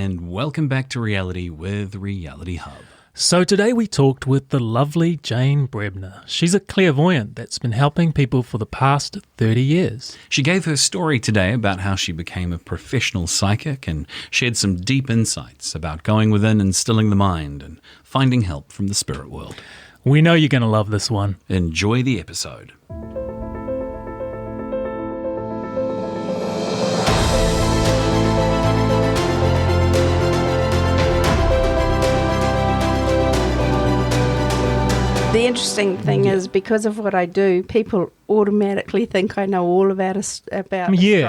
and welcome back to Reality with Reality Hub. So today we talked with the lovely Jane Brebner. She's a clairvoyant that's been helping people for the past 30 years. She gave her story today about how she became a professional psychic and shared some deep insights about going within and stilling the mind and finding help from the spirit world. We know you're going to love this one. Enjoy the episode. The interesting thing is, because of what I do, people automatically think I know all about astrology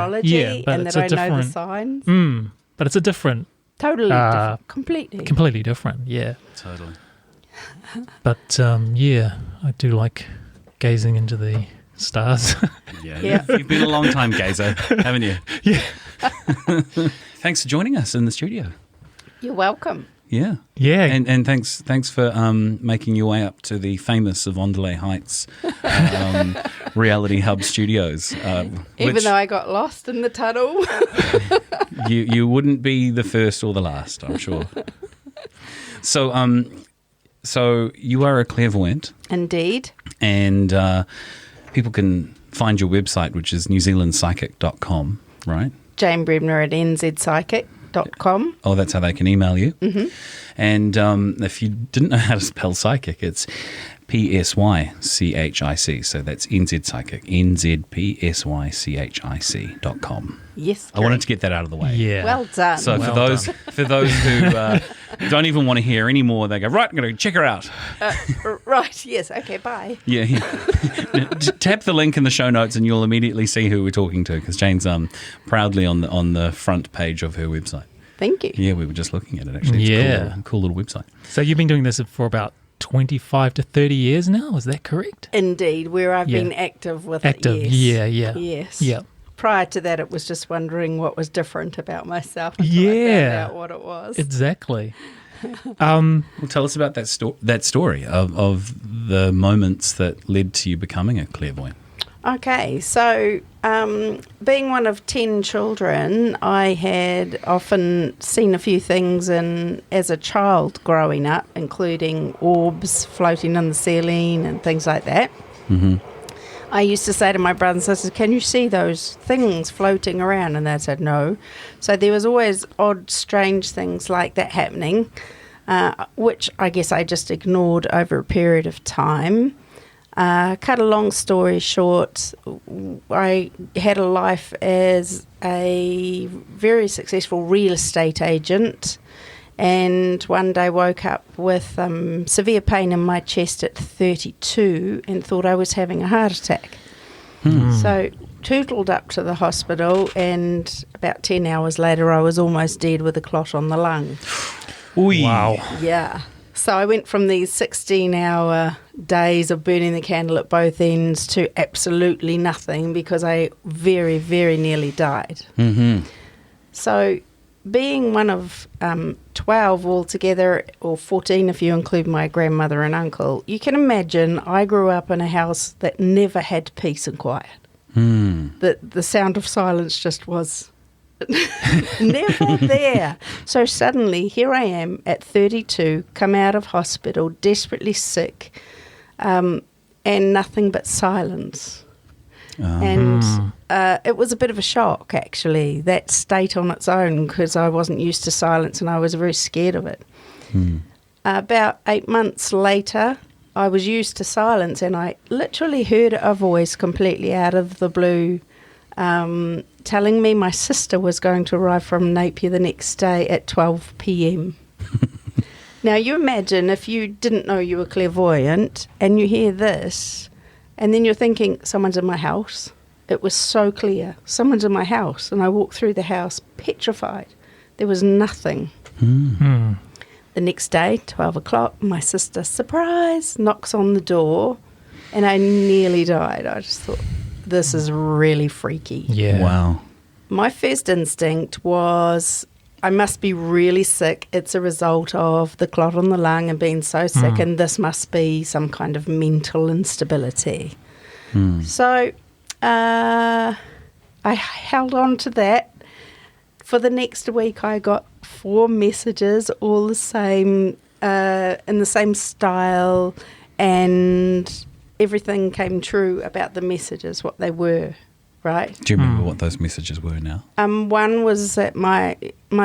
and that I know the signs. But it's a different... Totally different. Completely. Completely different, yeah. Totally. But, I do like gazing into the stars. Yeah. You've been a long time gazer, haven't you? Yeah. Thanks for joining us in the studio. You're welcome. Yeah. Yeah. And thanks for making your way up to the famous Avondale Heights Reality Hub Studios. Even though I got lost in the tunnel. you wouldn't be the first or the last, I'm sure. So you are a clairvoyant. Indeed. And people can find your website, which is newzealandpsychic.com, right? Jane Brebner at nzpsychic.com. Oh, that's how they can email you. Mm-hmm. And if you didn't know how to spell psychic, it's PSYCHIC. So that's NZ Psychic, NZPSYCHIC.com. Yes. I wanted to get that out of the way. Yeah. Well done. So for those who don't even want to hear any more, they go, right, I'm going to check her out. Right, yes, okay, bye. Yeah. Tap the link in the show notes and you'll immediately see who we're talking to, because Jane's proudly on the front page of her website. Thank you. Yeah, we were just looking at it, actually. It's a cool little website. So you've been doing this for about 25 to 30 years now, is that correct? Indeed, where I've been active with it, yes. Yeah. Yes. Yeah. Prior to that, it was just wondering what was different about myself until I found out what it was. Exactly. Well, tell us about that story of the moments that led to you becoming a clairvoyant. Okay, so being one of 10 children, I had often seen a few things as a child growing up, including orbs floating in the ceiling and things like that. Mm-hmm. I used to say to my brothers and sisters, can you see those things floating around? And they said no. So there was always odd, strange things like that happening, which I guess I just ignored over a period of time. Cut a long story short, I had a life as a very successful real estate agent, and one day woke up with severe pain in my chest at 32 and thought I was having a heart attack. So tootled up to the hospital, and about 10 hours later I was almost dead with a clot on the lung. Ooh. Wow. Yeah. So I went from these 16-hour days of burning the candle at both ends to absolutely nothing, because I very, very nearly died. Mm-hmm. So being one of 12 altogether, or 14 if you include my grandmother and uncle, you can imagine I grew up in a house that never had peace and quiet. The sound of silence just was never there. So suddenly here I am at 32, come out of hospital, desperately sick, and nothing but silence. And it was a bit of a shock, actually, that state on its own, because I wasn't used to silence and I was very scared of it. About 8 months later, I was used to silence, and I literally heard a voice completely out of the blue telling me my sister was going to arrive from Napier the next day at 12 p.m. Now, you imagine if you didn't know you were clairvoyant and you hear this, and then you're thinking, someone's in my house. It was so clear. Someone's in my house. And I walked through the house petrified. There was nothing. Mm-hmm. The next day, 12 o'clock, my sister, surprise, knocks on the door, and I nearly died. I just thought, this is really freaky. Yeah. Wow. My first instinct was, I must be really sick. It's a result of the clot on the lung and being so sick, and this must be some kind of mental instability. So I held on to that. For the next week, I got 4 messages, all the same, in the same style, and everything came true about the messages, what they were, right? Do you remember what those messages were now? One was that my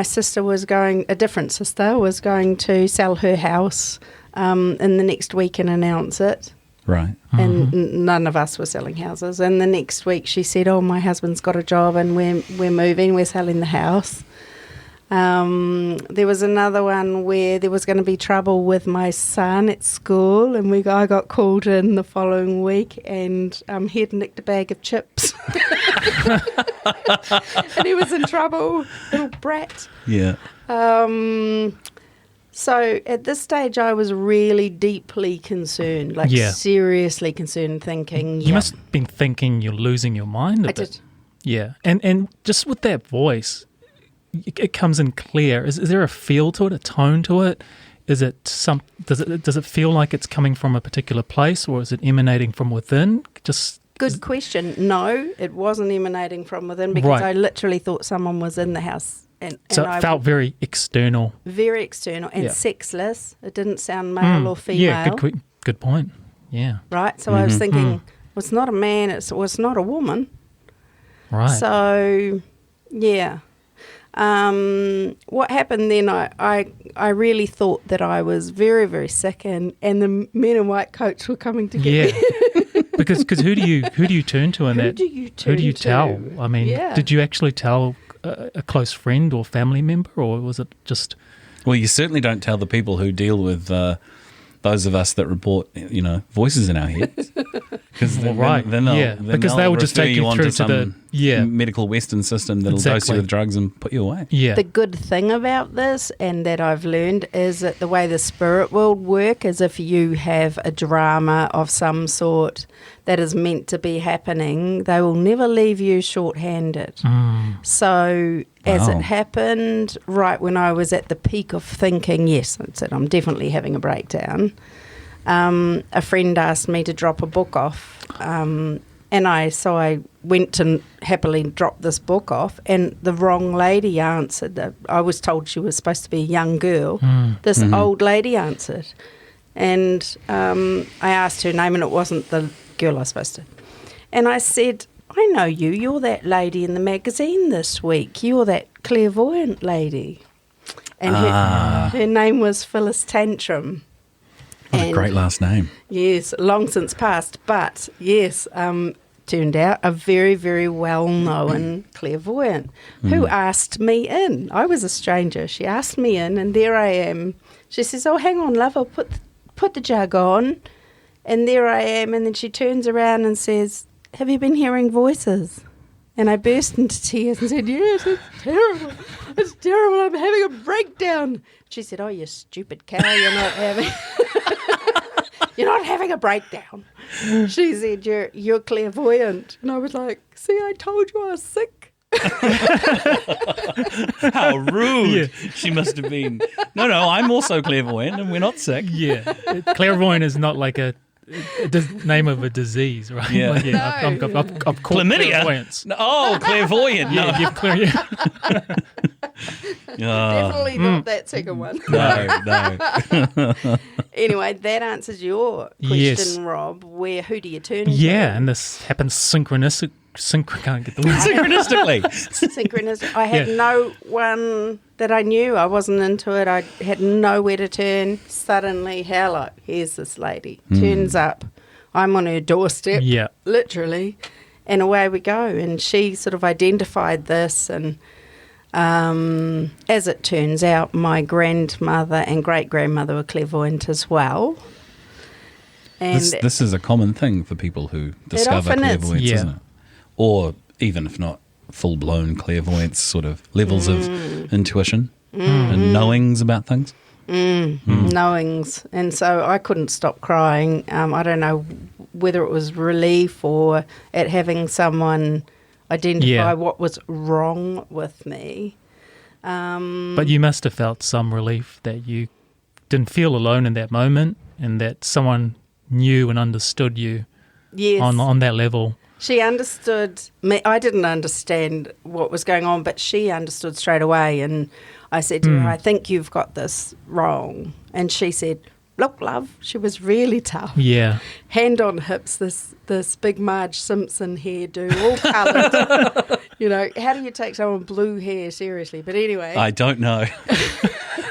sister was going, a different sister was going to sell her house in the next week and announce it. Right. And none of us were selling houses. And the next week she said, oh, my husband's got a job and we're moving, we're selling the house. There was another one where there was going to be trouble with my son at school, and I got called in the following week, and he had nicked a bag of chips. And he was in trouble, little brat. Yeah. So at this stage, I was really deeply concerned, seriously concerned, thinking... You must have been thinking you're losing your mind a bit. did. Yeah. And just with that voice, it comes in clear. Is there a feel to it, a tone to it? Is it does it feel like it's coming from a particular place, or is it emanating from within? Good question. No, it wasn't emanating from within, because I literally thought someone was in the house. So it felt very external. Very external and sexless. It didn't sound male or female. Yeah, good point. Yeah. Right? So I was thinking, well, it's not a man, it's not a woman. Right. So, yeah. What happened then, I really thought that I was very, very sick, and the men in white coats were coming to get me. because who do you turn to in that? Who do you tell? I mean, did you actually tell a close friend or family member, or was it just... Well, you certainly don't tell the people who deal with those of us that report, voices in our heads. Because because they will just take you through to the medical Western system that'll dose you with drugs and put you away. Yeah. The good thing about this, and that I've learned, is that the way the spirit world work is if you have a drama of some sort that is meant to be happening, they will never leave you shorthanded. So as it happened, right when I was at the peak of thinking, yes, that's it, I'm definitely having a breakdown, a friend asked me to drop a book off, and I went to happily drop this book off, and the wrong lady answered. I was told she was supposed to be a young girl. This old lady answered, and I asked her name, and it wasn't the girl I was supposed to. And I said, I know you. You're that lady in the magazine this week. You're that clairvoyant lady. And her name was Phyllis Tantrum. What a great last name. Yes, long since passed. But, yes, turned out a very, very well-known clairvoyant who asked me in. I was a stranger. She asked me in, and there I am. She says, oh, hang on, love, I'll put the jug on. And there I am. And then she turns around and says, have you been hearing voices? And I burst into tears and said, yes, it's terrible. It's terrible. I'm having a breakdown. She said, oh, you stupid cow, you're not having... You're not having a breakdown. She said, you're clairvoyant. And I was like, see, I told you I was sick. How rude. Yeah. She must have been. No, I'm also clairvoyant and we're not sick. Yeah. Clairvoyant is not like a name of a disease, right? Yeah. Like, I've called chlamydia. Clairvoyance. No, clairvoyant. Yeah, no. you've clairvoyant. Definitely not that second one. No. Anyway, that answers your question, Rob. Who do you turn to? Yeah, and this happens synchronistically. Synchronistic. I had no one that I knew. I wasn't into it. I had nowhere to turn. Suddenly, here's this lady. Turns up. I'm on her doorstep, literally, and away we go. And she sort of identified this, and as it turns out, my grandmother and great-grandmother were clairvoyant as well. And this is a common thing for people who discover clairvoyance, isn't it? Or even if not full-blown clairvoyance, sort of levels of intuition and knowings about things. Knowings. And so I couldn't stop crying. I don't know whether it was relief or at having someone identify what was wrong with me. But you must have felt some relief that you didn't feel alone in that moment, and that someone knew and understood you on that level. She understood me. I didn't understand what was going on, but she understood straight away. And I said to her, I think you've got this wrong. And she said, look, love, she was really tough. Yeah. Hand on hips, this big Marge Simpson hairdo, all coloured. You know, how do you take someone with blue hair seriously? But anyway. I don't know.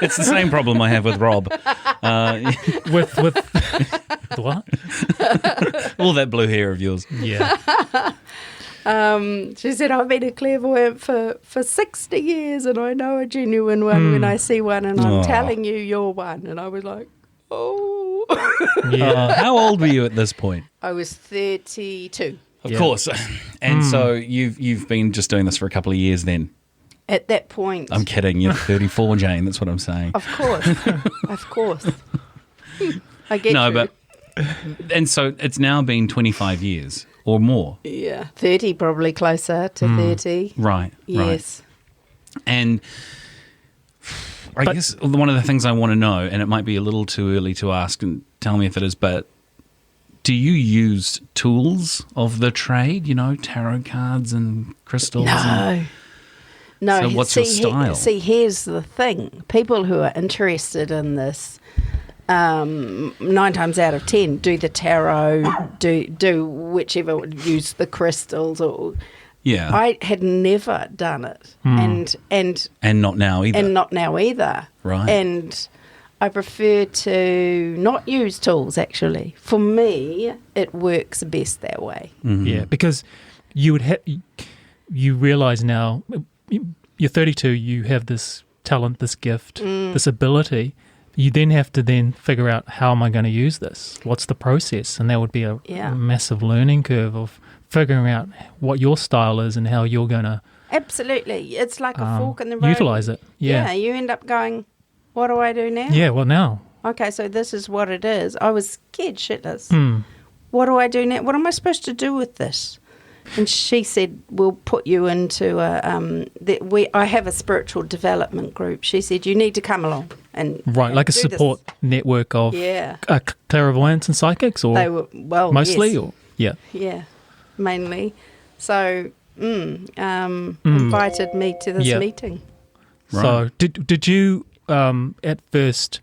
It's the same problem I have with Rob. With what? All that blue hair of yours. Yeah. She said, I've been a clairvoyant for 60 years and I know a genuine one when I see one, and I'm telling you you're one. And I was like, oh. Yeah. How old were you at this point? I was 32. Of course. And so you've been just doing this for a couple of years then? At that point. I'm kidding. You're 34, Jane. That's what I'm saying. Of course. Of course. I get No, you. but... And so it's now been 25 years or more. Yeah. 30, probably closer to 30. Right. Yes. Right. And I guess one of the things I want to know, and it might be a little too early to ask, and tell me if it is, but do you use tools of the trade, you know, tarot cards and crystals? No. No. So what's your style? Here's the thing. People who are interested in this, 9 times out of 10, do the tarot, do whichever, use the crystals. Or Yeah. I had never done it. And not now either. And not now either. Right. And I prefer to not use tools, actually. For me, it works best that way. Mm-hmm. Yeah, because you realise now, you're 32, you have this talent, this gift, this ability. You then have to figure out, how am I going to use this? What's the process? And that would be a massive learning curve of figuring out what your style is and how you're going to... Absolutely. It's like a fork in the road. Utilise it. Yeah. You end up going, what do I do now? Yeah, well, now. Okay, so this is what it is. I was scared shitless. What do I do now? What am I supposed to do with this? And she said, we'll put you into I have a spiritual development group. She said, you need to come along. And like a support network of clairvoyants and psychics, or they were, mostly? Yes. Or Yeah, mainly. So invited me to this meeting. Right. So did you at first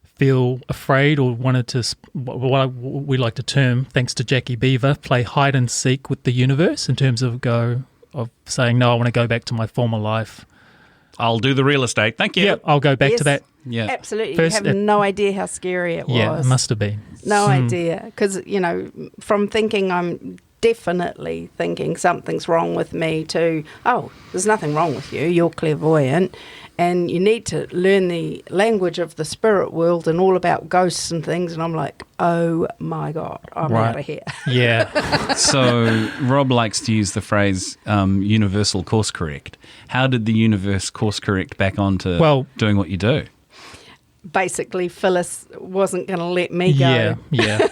feel afraid or wanted to, what we like to term, thanks to Jackie Beaver, play hide and seek with the universe, in terms of saying, no, I want to go back to my former life? I'll do the real estate. Thank you. Yeah, I'll go back to that. Yeah, absolutely. First, you have no idea how scary it was. Yeah, it must have been. No idea. Because, from thinking I'm definitely thinking something's wrong with me to, there's nothing wrong with you. You're clairvoyant. And you need to learn the language of the spirit world and all about ghosts and things. And I'm like, oh, my God, I'm out of here. Yeah. So Rob likes to use the phrase universal course correct. How did the universe course correct back onto doing what you do? Basically, Phyllis wasn't going to let me go. Yeah.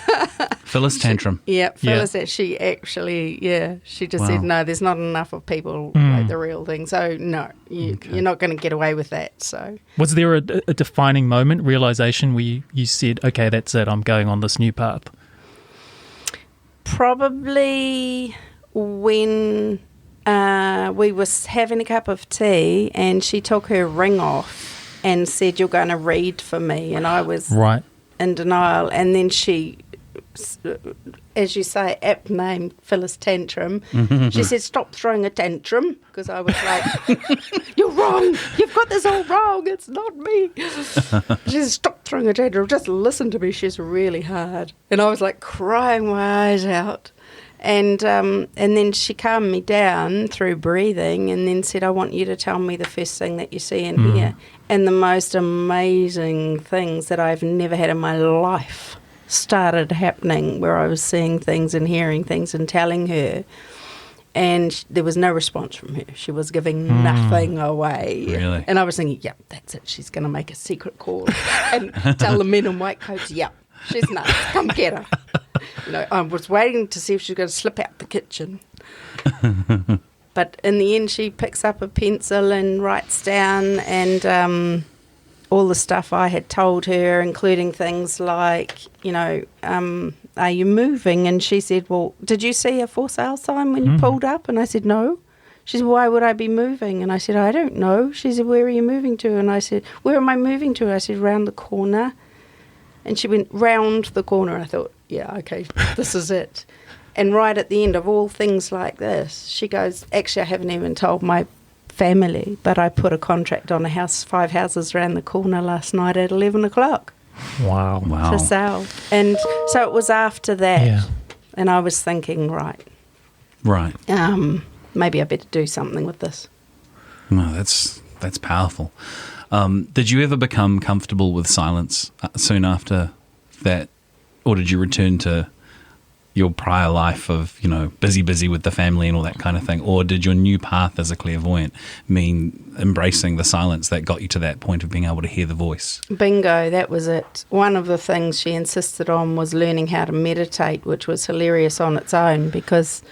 Phyllis Tantrum. Phyllis, she actually, she just said, no, there's not enough of people like the real thing. So, no, you're not going to get away with that. So, was there a defining moment, realisation, where you said, okay, that's it, I'm going on this new path? Probably when we were having a cup of tea and she took her ring off and said, you're going to read for me. And I was in denial. And then she, as you say, apt name, Phyllis Tantrum, she said, stop throwing a tantrum. Because I was like, you're wrong. You've got this all wrong. It's not me. She said, stop throwing a tantrum. Just listen to me. She's really hard. And I was like crying my eyes out. And then she calmed me down through breathing and then said, I want you to tell me the first thing that you see and hear. And the most amazing things that I've never had in my life started happening, where I was seeing things and hearing things and telling her. And there was no response from her. She was giving nothing away. Really? And I was thinking, that's it. She's going to make a secret call and tell the men in white coats, she's nuts. Come get her. I was waiting to see if she was going to slip out the kitchen. But in the end, she picks up a pencil and writes down all the stuff I had told her, including things like, are you moving? And she said, well, did you see a for sale sign when you pulled up? And I said, no. She said, why would I be moving? And I said, I don't know. She said, where are you moving to? And I said, where am I moving to? I said, round the corner. And she went, round the corner. I thought, yeah, okay, this is it. And right at the end of all things like this, she goes, actually, I haven't even told my family, but I put a contract on a house 5 houses around the corner last night at 11 o'clock. Wow. To sell. And so it was after that. Yeah. And I was thinking, right. Maybe I better do something with this. No, that's powerful. Did you ever become comfortable with silence soon after that? Or did you return to your prior life of, busy with the family and all that kind of thing? Or did your new path as a clairvoyant mean embracing the silence that got you to that point of being able to hear the voice? Bingo, that was it. One of the things she insisted on was learning how to meditate, which was hilarious on its own because,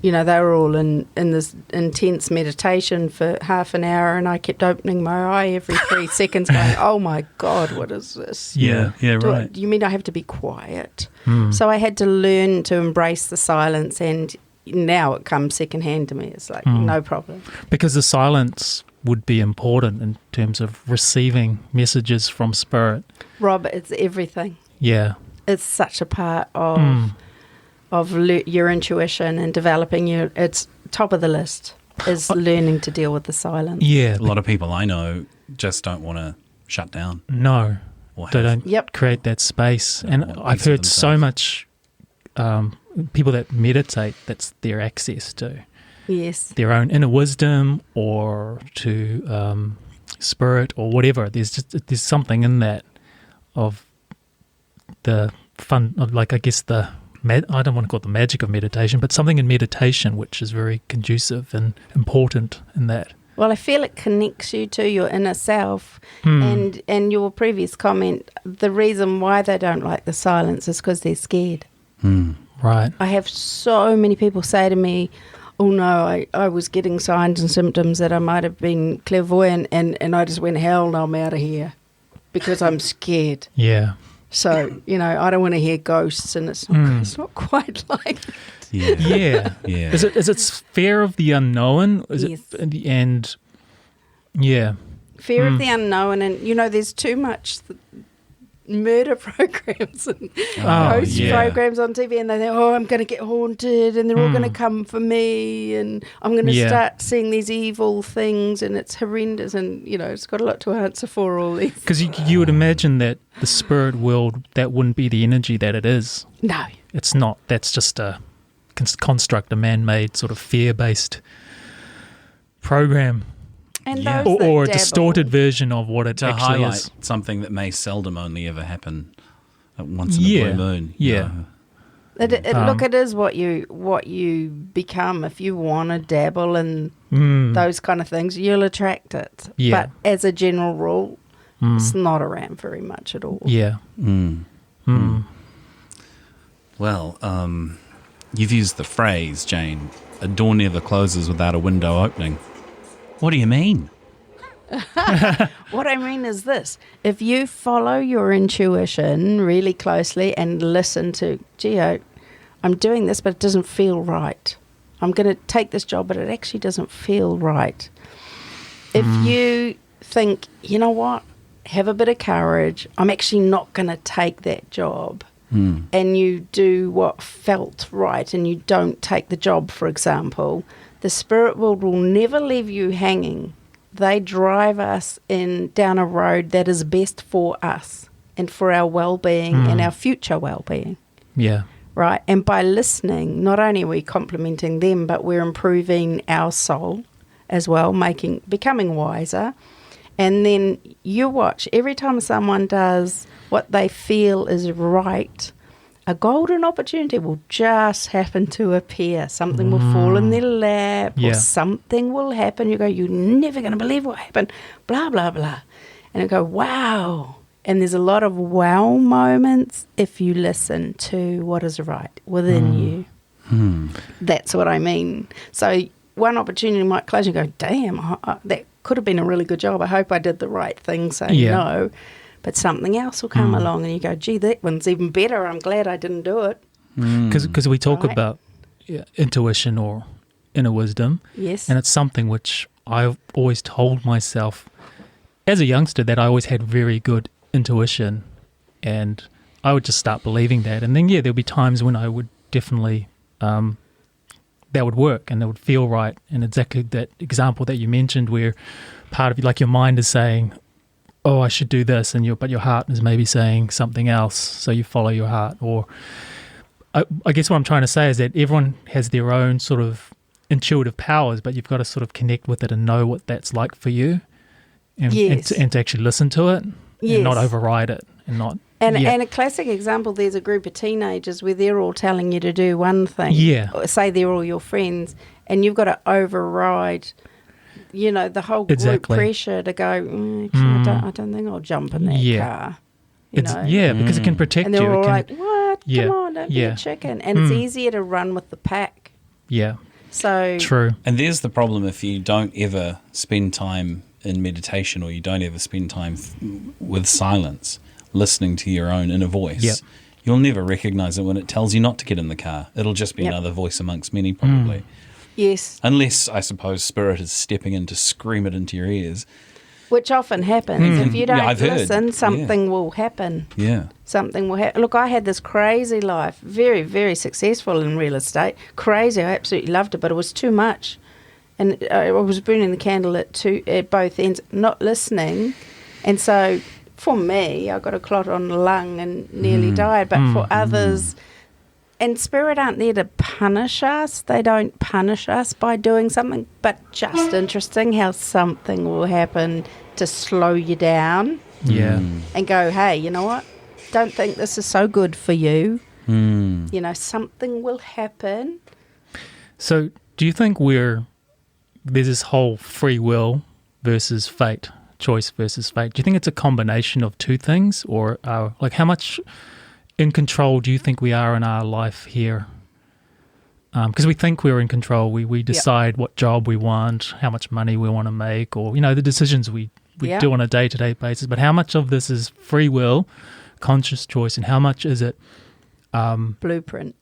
they were all in this intense meditation for half an hour and I kept opening my eye every 3 seconds going, oh my God, what is this? Yeah, right. You mean I have to be quiet? So I had to learn to embrace the silence, and now it comes secondhand to me. It's like, no problem. Because the silence would be important in terms of receiving messages from spirit. Rob, it's everything. Yeah. It's such a part of your intuition and developing it's top of the list is learning to deal with the silence. Yeah. A lot of people I know just don't want to shut down. No. They don't create that space. And I've heard so much people that meditate, that's their access to their own inner wisdom or to spirit or whatever. There's something in that of the fun, of I guess I don't want to call it the magic of meditation, but something in meditation which is very conducive and important in that. Well, I feel it connects you to your inner self. And your previous comment, the reason why they don't like the silence is because they're scared. Right. I have so many people say to me, oh no, I was getting signs and symptoms that I might have been clairvoyant and I just went, hell no, I'm out of here because I'm scared. Yeah. So, I don't want to hear ghosts, and it's not quite like that. Yeah. Is it fear of the unknown? Is it in the end? Yeah. Fear of the unknown, and there's too much murder programs and ghost programs on TV, and they think, I'm going to get haunted, and they're all going to come for me, and I'm going to start seeing these evil things, and it's horrendous, and it's got a lot to answer for, all these. Because you would imagine that the spirit world, that wouldn't be the energy that it is. No, it's not. That's just a construct, a man-made sort of fear-based program. And or a distorted version of what it to actually highlight is. Something that may seldom only ever happen once in a blue moon. Look, it is what you become. If you want to dabble in those kind of things, you'll attract it. Yeah. But as a general rule, it's not around very much at all. Yeah. Well, you've used the phrase, Jane, a door never closes without a window opening. What do you mean? What I mean is this. If you follow your intuition really closely and listen to, I'm doing this, but it doesn't feel right. I'm going to take this job, but it actually doesn't feel right. If you think, you know what, have a bit of courage, I'm actually not going to take that job, and you do what felt right and you don't take the job, for example, the spirit world will never leave you hanging. They drive us down a road that is best for us and for our well-being and our future well-being. Yeah. Right? And by listening, not only are we complimenting them, but we're improving our soul as well, becoming wiser. And then you watch, every time someone does what they feel is right, a golden opportunity will just happen to appear. Something will fall in their lap or something will happen. You go, you're never going to believe what happened, blah, blah, blah. And you go, wow. And there's a lot of wow moments if you listen to what is right within you. That's what I mean. So one opportunity might close and you go, damn, that could have been a really good job. I hope I did the right thing saying no. But something else will come along and you go, gee, that one's even better. I'm glad I didn't do it. Because we talk Right. about intuition or inner wisdom, Yes. and it's something which I've always told myself as a youngster that I always had very good intuition, and I would just start believing that. And then, there'll be times when I would definitely, that would work and it would feel right. And exactly that example that you mentioned where part of you, like your mind is saying, oh, I should do this, but your heart is maybe saying something else, so you follow your heart. Or I guess what I'm trying to say is that everyone has their own sort of intuitive powers, but you've got to sort of connect with it and know what that's like for you, and, Yes. and to actually listen to it and Yes. not override it and not. And a classic example, there's a group of teenagers where they're all telling you to do one thing. Yeah. Or say they're all your friends, and you've got to override, the whole group Exactly. pressure to go, actually, I don't think I'll jump in that car. Because it can protect And they're you. all It can, like, what? Yeah. Come on, don't be Yeah. a chicken. And it's easier to run with the pack. yeah, So true. And there's the problem if you don't ever spend time in meditation, or you don't ever spend time with silence, listening to your own inner voice. Yep. You'll never recognize it when it tells you not to get in the car. It'll just be Yep. another voice amongst many, probably. yes, Unless, I suppose, spirit is stepping in to scream it into your ears. which often happens. If you don't I've heard. listen, something will happen. Yeah. Something will happen. Look, I had this crazy life, very, very successful in real estate. Crazy, I absolutely loved it, but it was too much. And I was burning the candle at both ends, not listening. And so for me, I got a clot on the lung and nearly died. But for others, and spirit aren't there to punish us. They don't punish us by doing something, but just interesting how something will happen to slow you down Yeah. and go, hey, you know what? Don't think this is so good for you. Something will happen. So do you think there's this whole free will versus fate, choice versus fate? Do you think it's a combination of two things, or how much in control do you think we are in our life here? Because we think we're in control. We decide what job we want, how much money we want to make, or the decisions we do on a day-to-day basis. But how much of this is free will, conscious choice, and how much is it Blueprint.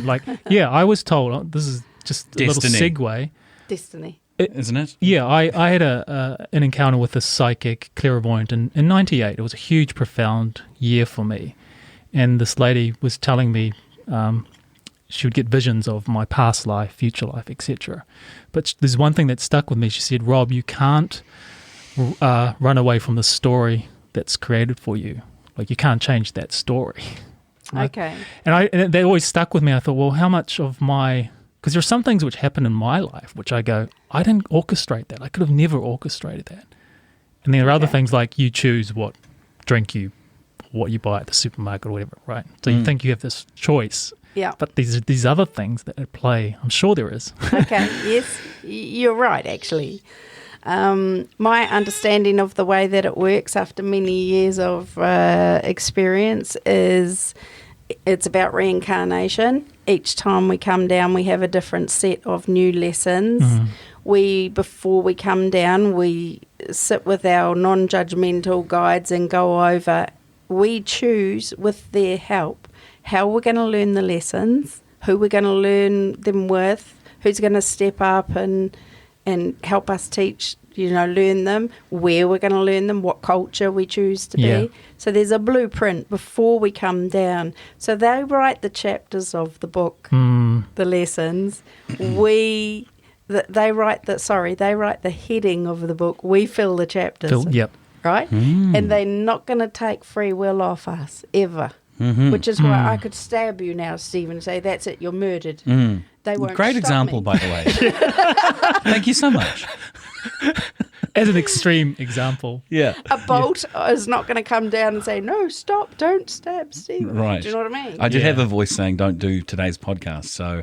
Like, I was told, this is just a Destiny. little segue. Destiny. Isn't it? Yeah, I had an encounter with a psychic clairvoyant in 98. It was a huge, profound year for me. And this lady was telling me she would get visions of my past life, future life, etc. But there's one thing that stuck with me. She said, Rob, you can't run away from the story that's created for you. Like, you can't change that story. Okay. And that always stuck with me. I thought, well, how much of because there are some things which happen in my life which I go, I didn't orchestrate that. I could have never orchestrated that. And there are other things like you choose what you buy at the supermarket or whatever, right? So you think you have this choice. Yeah. But these other things that at play, I'm sure there is. Okay. Yes, you're right, actually. My understanding of the way that it works after many years of experience is it's about reincarnation. Each time we come down, we have a different set of new lessons. Before we come down, we sit with our non-judgmental guides and go over. We choose, with their help, how we're going to learn the lessons, who we're going to learn them with, who's going to step up and help us teach, learn them, where we're going to learn them, what culture we choose to be. So there's a blueprint before we come down. So they write the chapters of the book, the lessons. They write the heading of the book. We fill the chapters. Yep. Right? And they're not going to take free will off us, ever. Which is why I could stab you now, Stephen, and say, that's it, you're murdered. They won't Great stop example, me. by the way. Thank you so much. As an extreme example. Yeah. A bolt is not going to come down and say, no, stop, don't stab Stephen. Right. Do you know what I mean? I did have a voice saying, don't do today's podcast, so...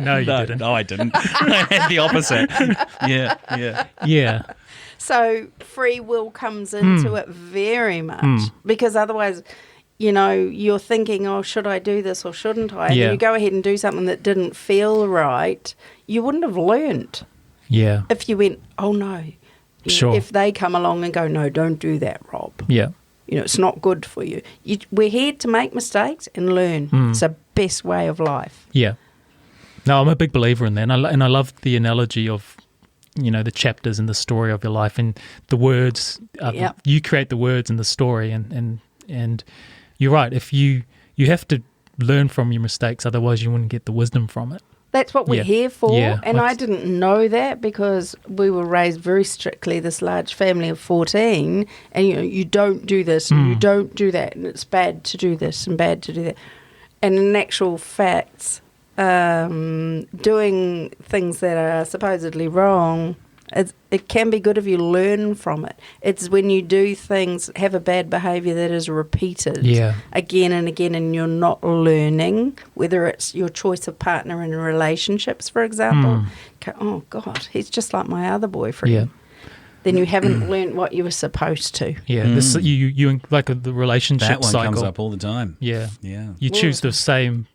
No, you didn't. No, I didn't. I had the opposite. Yeah. Yeah. So free will comes into it very much because otherwise, you're thinking, oh, should I do this or shouldn't I? And then you go ahead and do something that didn't feel right. You wouldn't have learnt Yeah. if you went, oh, no. Sure. If they come along and go, no, don't do that, Rob. Yeah. It's not good for you. We're here to make mistakes and learn. It's the best way of life. Yeah. No, I'm a big believer in that. And I love the analogy of, the chapters in the story of your life and the words. You create the words in the story. And you're right. If you have to learn from your mistakes, otherwise you wouldn't get the wisdom from it. That's what we're here for. Yeah. And I didn't know that because we were raised very strictly, this large family of 14. And, you don't do this and you don't do that. And it's bad to do this and bad to do that. And in actual facts, doing things that are supposedly wrong, it can be good if you learn from it. It's when you do things, have a bad behaviour that is repeated again and again, and you're not learning, whether it's your choice of partner in relationships, for example. Go, oh, God, he's just like my other boyfriend. Yeah. Then you haven't learned what you were supposed to. Yeah, this, you like the relationship that one cycle. comes up all the time. Yeah. Yeah. You choose the same,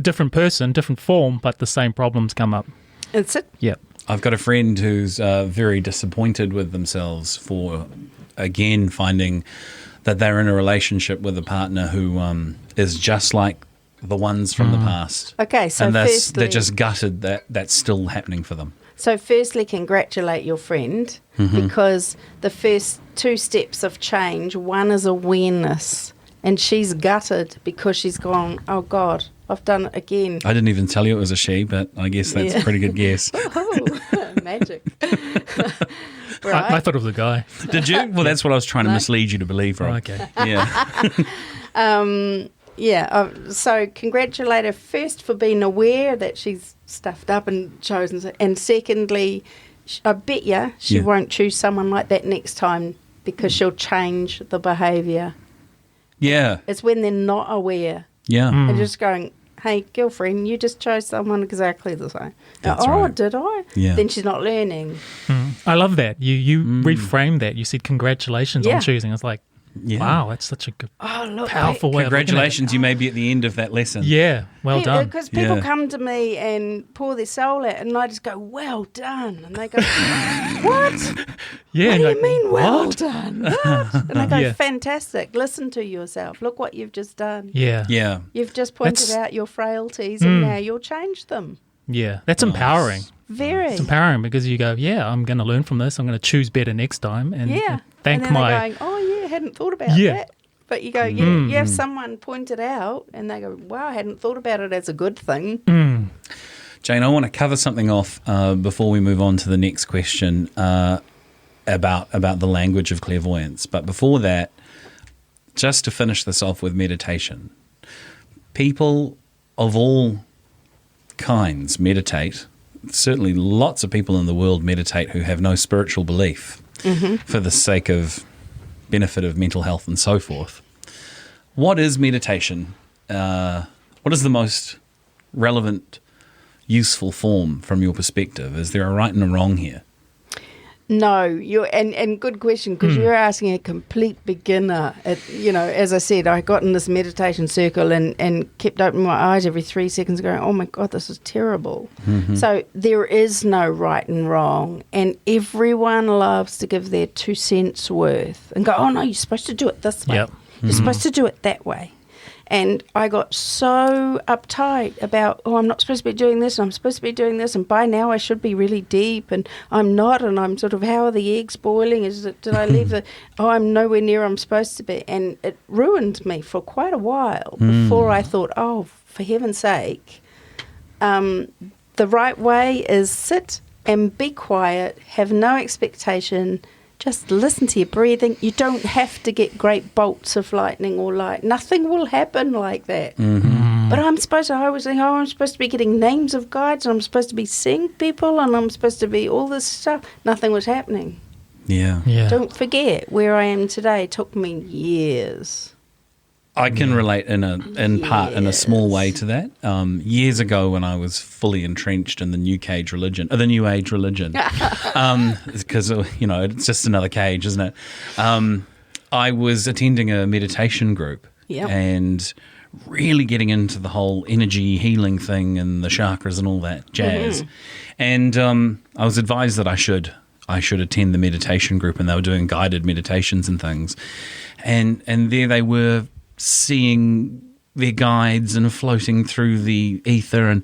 different person, different form, but the same problems come up. That's it. Yeah. I've got a friend who's very disappointed with themselves for, again, finding that they're in a relationship with a partner who is just like the ones from the past. Okay, so and firstly, they're just gutted that that's still happening for them. So firstly, congratulate your friend because the first 2 steps of change, one is awareness, and she's gutted because she's gone, oh, God, I've done it again. I didn't even tell you it was a she, but I guess that's a pretty good guess. Oh, magic. Right. I thought it was a guy. Did you? Well, that's what I was trying to mislead you to believe, right? Okay. Yeah. So congratulate her first for being aware that she's stuffed up and chosen. And secondly, I bet you she won't choose someone like that next time because she'll change the behaviour. Yeah. It's when they're not aware. Yeah. And just going, hey, girlfriend, you just chose someone exactly the same. That's oh, right. did I? Yeah. Then she's not learning. I love that. You reframed that. You said congratulations on choosing. It's like, wow, that's such a good, powerful way of looking at it. Congratulations, you may be at the end of that lesson. Yeah, well done. Because people come to me and pour their soul out, and I just go, well done. And they go, what? Yeah, what do you like, mean, well what? done? What? And I go, fantastic. Listen to yourself. Look what you've just done. Yeah. Yeah. You've just pointed out your frailties, and now you'll change them. Yeah, that's empowering. Very. It's empowering because you go, I'm going to learn from this. I'm going to choose better next time. And thank and then my... they're going, oh, yeah, I hadn't thought about that. But you go, you have someone point it out, and they go, wow, I hadn't thought about it as a good thing. Jane, I want to cover something off before we move on to the next question about the language of clairvoyance. But before that, just to finish this off with meditation, people of all kinds meditate. Certainly lots of people in the world meditate who have no spiritual belief for the sake of benefit of mental health and so forth. What is meditation? What is the most relevant, useful form from your perspective? Is there a right and a wrong here? No, and good question, because you're asking a complete beginner. As I said, I got in this meditation circle and kept opening my eyes every 3 seconds going, oh my God, this is terrible. So there is no right and wrong, and everyone loves to give their 2 cents worth and go, oh no, you're supposed to do it this way. You're supposed to do it that way. And I got so uptight about, I'm not supposed to be doing this, and I'm supposed to be doing this, and by now I should be really deep, and I'm not, and I'm sort of, how are the eggs boiling? Did I leave I'm nowhere near I'm supposed to be. And it ruined me for quite a while before I thought, for heaven's sake, the right way is sit and be quiet, have no expectation, just listen to your breathing. You don't have to get great bolts of lightning or light. Nothing will happen like that. But I was thinking, I'm supposed to be getting names of guides, and I'm supposed to be seeing people, and I'm supposed to be all this stuff. Nothing was happening. Yeah. Don't forget, where I am today took me years. I can relate in part in a small way to that. Years ago, when I was fully entrenched in the New Age religion, because it's just another cage, isn't it? I was attending a meditation group and really getting into the whole energy healing thing and the chakras and all that jazz. And I was advised that I should I should attend the meditation group, and they were doing guided meditations and things. And there they were, seeing their guides and floating through the ether and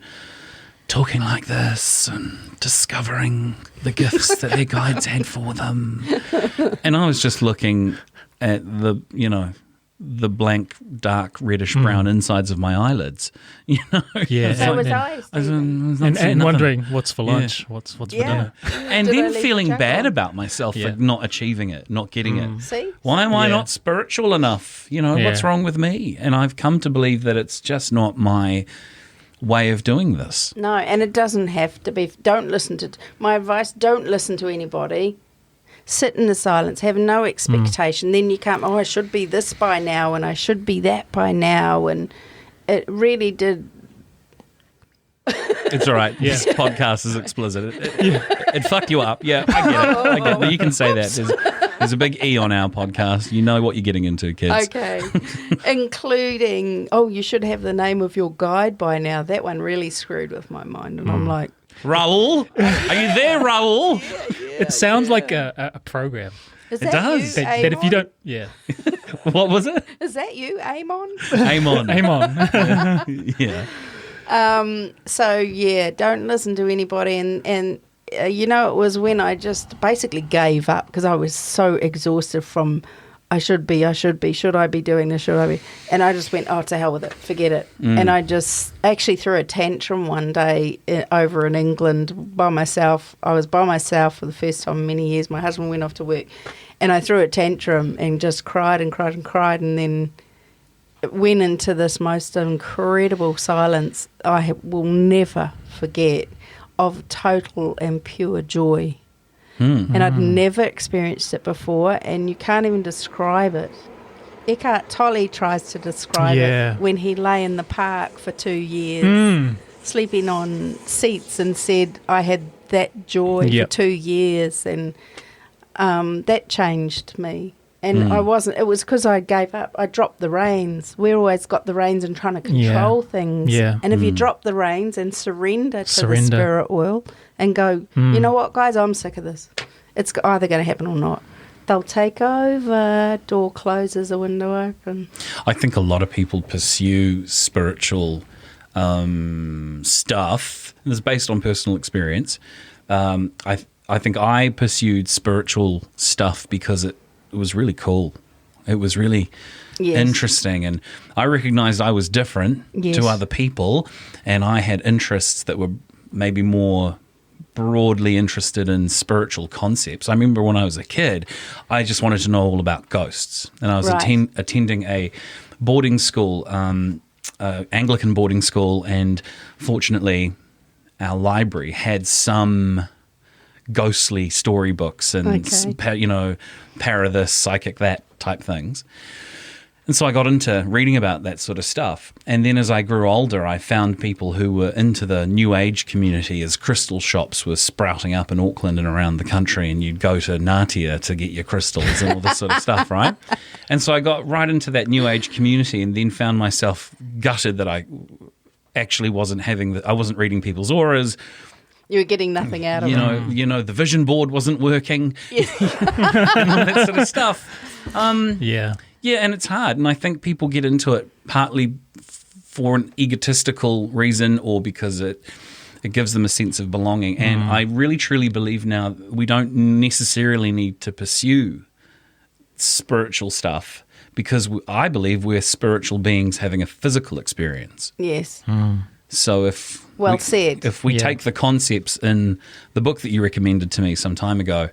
talking like this and discovering the gifts that their guides had for them. And I was just looking at the blank, dark, reddish brown insides of my eyelids. Yeah. So was I, Stephen. And wondering what's for lunch, what's for dinner. And Did I then leave feeling the bad jungle? about myself Yeah. for not achieving it, not getting it. See? Why am I Yeah. not spiritual enough? What's Yeah. wrong with me? And I've come to believe that it's just not my way of doing this. No, and it doesn't have to be. Don't listen to my advice. Don't listen to anybody. Sit in the silence. Have no expectation. Then you can't. I should be this by now, and I should be that by now, and it really did. It's all right. Yeah. This podcast is explicit. It fucked you up. Yeah, I get it. You can say that. There's a big E on our podcast. You know what you're getting into, kids. Okay, including you should have the name of your guide by now. That one really screwed with my mind, and I'm like, Raoul, are you there, Raoul? It sounds like a program. is It that does. you, That if you Amon? don't, yeah. What was it? Is that you, Amon? Amon. Aim on. Yeah. So yeah, don't listen to anybody, and it was when I just basically gave up because I was so exhausted from I should be, should I be doing this, should I be, and I just went, to hell with it, forget it, and I just actually threw a tantrum one day over in England by myself. I was by myself for the first time in many years. My husband went off to work, and I threw a tantrum and just cried and cried and cried, and then it went into this most incredible silence I will never forget, of total and pure joy. And I'd never experienced it before, and you can't even describe it. Eckhart Tolle tries to describe Yeah. it when he lay in the park for 2 years, sleeping on seats, and said, I had that joy Yep. for 2 years, and that changed me. And I wasn't, it was because I gave up. I dropped the reins. We always got the reins and trying to control things. Yeah. And if you drop the reins and surrender to the Surrender. spirit world and go, you know what, guys, I'm sick of this. It's either going to happen or not. They'll take over. Door closes, a window open. I think a lot of people pursue spiritual stuff. And it's based on personal experience. I think I pursued spiritual stuff because it was really cool. It was really interesting, and I recognized I was different to other people, and I had interests that were maybe more broadly interested in spiritual concepts. I remember when I was a kid, I just wanted to know all about ghosts, and I was Right. attending a boarding school, Anglican boarding school, and fortunately our library had some ghostly storybooks and para this, psychic that type things. And so I got into reading about that sort of stuff. And then as I grew older, I found people who were into the New Age community as crystal shops were sprouting up in Auckland and around the country, and you'd go to Natia to get your crystals and all this sort of stuff, right? And so I got right into that New Age community, and then found myself gutted that I actually wasn't I wasn't reading people's auras. You were getting nothing out of it. The vision board wasn't working, and all that sort of stuff. Yeah. Yeah, and it's hard, and I think people get into it partly for an egotistical reason, or because it gives them a sense of belonging. And I really truly believe now we don't necessarily need to pursue spiritual stuff, because I believe we're spiritual beings having a physical experience. Yes. So if Well said. If we Yeah. take the concepts in the book that you recommended to me some time ago,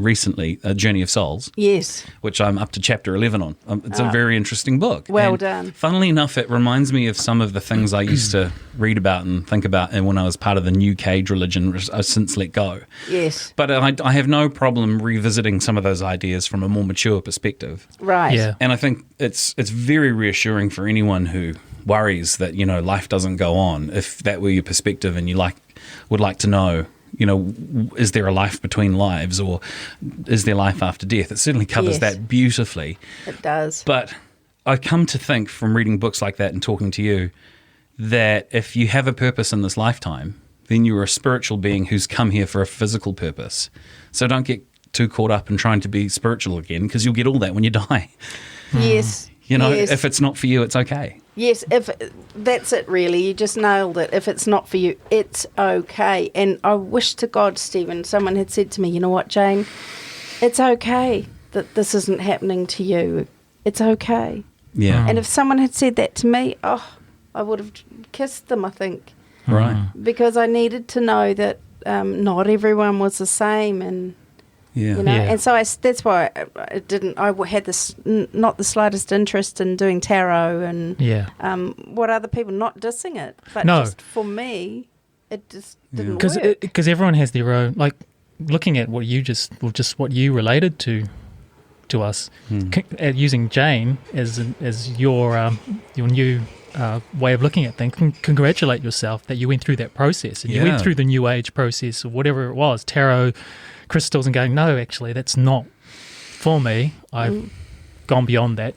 recently, A Journey of Souls, Yes. which I'm up to chapter 11 on. It's a very interesting book. Well And done. Funnily enough, it reminds me of some of the things I used to read about and think about and when I was part of the New Cage religion, which I've since let go. Yes. But I have no problem revisiting some of those ideas from a more mature perspective. Right. Yeah. And I think it's very reassuring for anyone who worries that, life doesn't go on. If that were your perspective and you would like to know, is there a life between lives, or is there life after death? It certainly covers Yes. that beautifully. It does. But I come to think from reading books like that and talking to you that if you have a purpose in this lifetime, then you're a spiritual being who's come here for a physical purpose. So don't get too caught up in trying to be spiritual again, because you'll get all that when you die. Yes. Yes. If it's not for you, it's okay. Yes, if that's it really. You just nailed it. If it's not for you, it's okay. And I wish to God, Stephen, someone had said to me, you know what, Jane, it's okay that this isn't happening to you. It's okay. Yeah. And if someone had said that to me, I would have kissed them, I think. Right. Because I needed to know that not everyone was the same, and Yeah. and so that's why I had this not the slightest interest in doing tarot and what other people, not dissing it, but just for me, it just didn't work. Because everyone has their own, like looking at what you just what you related to us, using Jane as your new way of looking at things. Congratulate yourself that you went through that process, and you went through the New Age process or whatever it was, tarot, crystals, and going, no, actually, that's not for me. I've gone beyond that,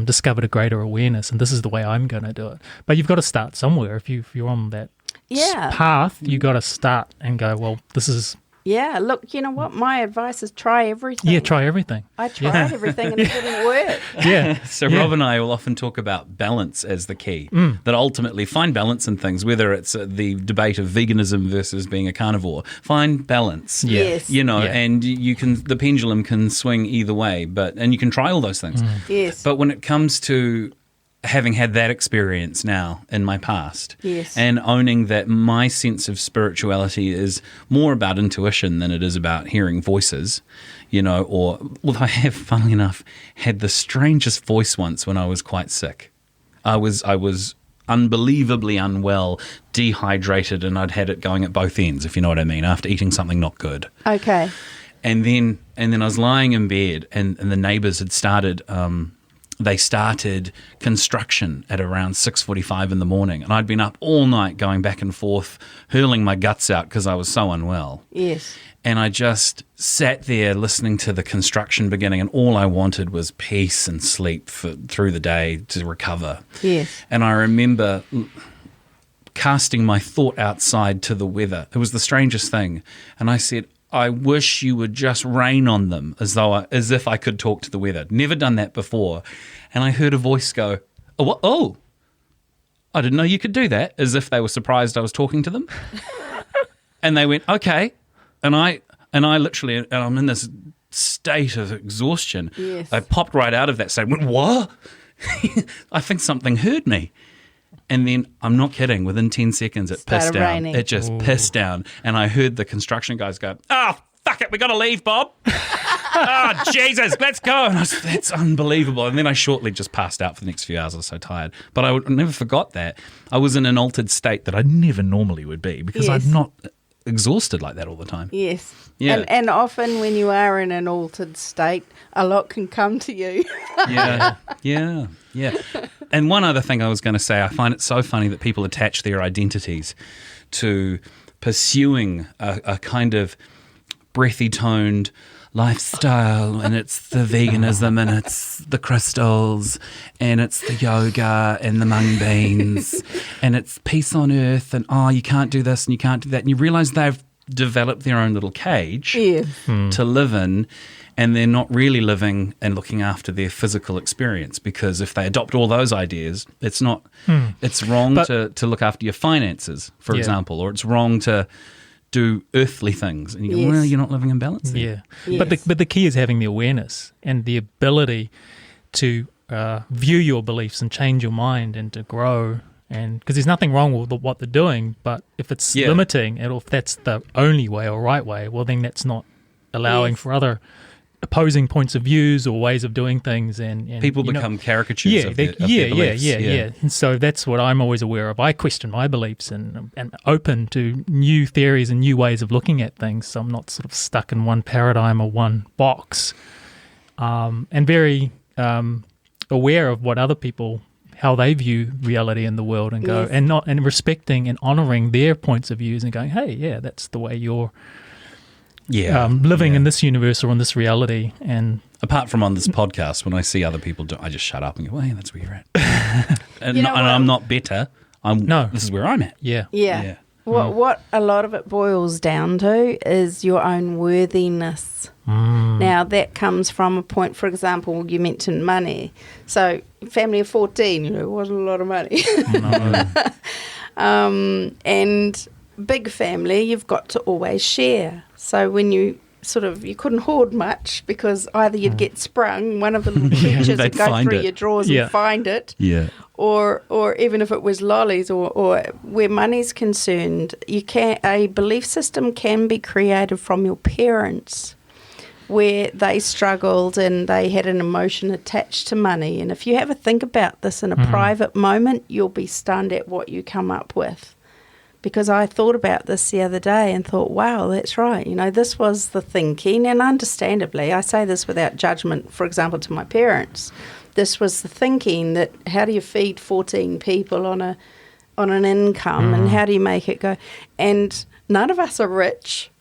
discovered a greater awareness, and this is the way I'm going to do it. But you've got to start somewhere. If you're on that path, you've got to start and go, well, this is... Yeah, look, you know what? My advice is try everything. Yeah, try everything. I tried everything and it didn't work. Yeah. So Rob and I will often talk about balance as the key. That ultimately find balance in things, whether it's the debate of veganism versus being a carnivore. Find balance. Yeah. Yes. And the pendulum can swing either way, and you can try all those things. Yes. But when it comes to having had that experience now in my past, and owning that my sense of spirituality is more about intuition than it is about hearing voices, I have, funnily enough, had the strangest voice once when I was quite sick. I was unbelievably unwell, dehydrated, and I'd had it going at both ends, if you know what I mean, after eating something not good. Okay. And then I was lying in bed, and the neighbours had started... They started construction at around 6:45 in the morning, and I'd been up all night going back and forth, hurling my guts out because I was so unwell. Yes. And I just sat there listening to the construction beginning, and all I wanted was peace and sleep through the day to recover. Yes. And I remember casting my thought outside to the weather. It was the strangest thing. And I said, I wish you would just rain on them, as if I could talk to the weather. Never done that before. And I heard a voice go, oh, I didn't know you could do that, as if they were surprised I was talking to them. And they went, okay. And I literally, and I'm in this state of exhaustion. Yes. I popped right out of that state, went, what? I think something heard me. And then, I'm not kidding, within 10 seconds it pissed down. Raining. It just pissed down. And I heard the construction guys go, fuck it, we got to leave, Bob. Jesus, let's go. And that's unbelievable. And then I shortly just passed out for the next few hours. I was so tired. But I never forgot that. I was in an altered state that I never normally would be, because I'm not exhausted like that all the time. Yes. Yeah. And often when you are in an altered state, a lot can come to you. Yeah. And one other thing I was going to say, I find it so funny that people attach their identities to pursuing a kind of breathy toned lifestyle, and it's the veganism, and it's the crystals, and it's the yoga and the mung beans, and it's peace on earth, and you can't do this and you can't do that. And you realise they've developed their own little cage to live in, and they're not really living and looking after their physical experience, because if they adopt all those ideas, it's not it's wrong to look after your finances, for example, or it's wrong to do earthly things, and you go, well, you're not living in balance there. Yes. But the key is having the awareness and the ability to view your beliefs and change your mind and to grow, and because there's nothing wrong with what they're doing, but if it's limiting, and if that's the only way or right way, well, then that's not allowing for other opposing points of views or ways of doing things, and people become caricatures of their beliefs. Yeah. And so that's what I'm always aware of. I question my beliefs and open to new theories and new ways of looking at things, so I'm not sort of stuck in one paradigm or one box, and very aware of what other people, how they view reality in the world, and go and respecting and honouring their points of views and going, hey, that's the way you're living in this universe or in this reality. And apart from on this podcast, when I see other people do, I just shut up and go, well, hey, that's where you're at. And I'm not better. This is where I'm at. Yeah. What a lot of it boils down to is your own worthiness. Now, that comes from a point, for example, you mentioned money. So, family of 14, it wasn't a lot of money. No. And big family, you've got to always share. So, when you you couldn't hoard much because either you'd get sprung, one of the little creatures would go through your drawers and find it. Yeah. Or even if it was lollies or where money's concerned, a belief system can be created from your parents where they struggled and they had an emotion attached to money. And if you have a think about this in a private moment, you'll be stunned at what you come up with. Because I thought about this the other day and thought, wow, that's right. This was the thinking. And understandably, I say this without judgment, for example, to my parents. This was the thinking that how do you feed 14 people on an income and how do you make it go? And none of us are rich.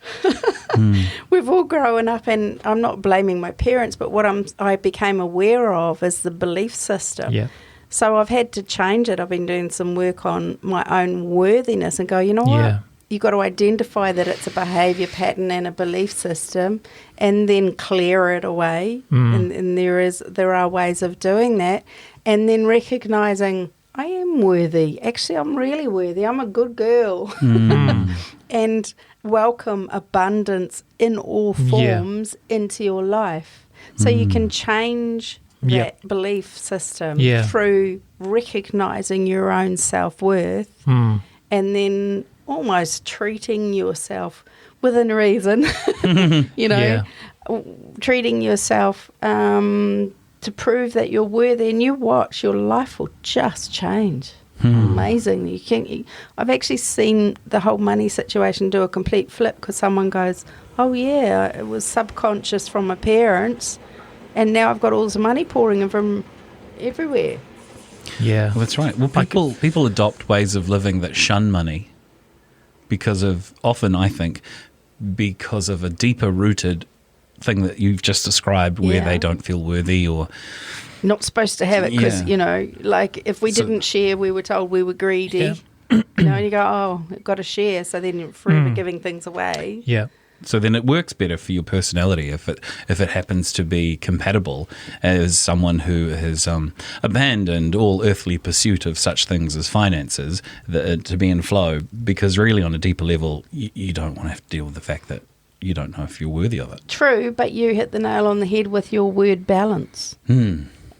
We've all grown up, and I'm not blaming my parents, but what I became aware of is the belief system. Yeah. So I've had to change it. I've been doing some work on my own worthiness and go, you know what? You've got to identify that it's a behaviour pattern and a belief system and then clear it away. And there are ways of doing that. And then recognising I am worthy. Actually, I'm really worthy. I'm a good girl. And welcome abundance in all forms into your life. So you can change that belief system through recognising your own self-worth and then almost treating yourself within reason, treating yourself to prove that you're worthy, and you watch, your life will just change. Amazing. I've actually seen the whole money situation do a complete flip because someone goes, oh yeah, it was subconscious from my parents, and now I've got all this money pouring in from everywhere. Yeah. Well, that's right. Well, people adopt ways of living that shun money because of, often I think, because of a deeper rooted thing that you've just described where they don't feel worthy or not supposed to have it because, like if we didn't share, we were told we were greedy. And you go, oh, I've got to share. So then you're forever giving things away. Yeah. So then it works better for your personality if it happens to be compatible as someone who has abandoned all earthly pursuit of such things as finances to be in flow, because really on a deeper level you don't want to have to deal with the fact that you don't know if you're worthy of it. True, but you hit the nail on the head with your word balance.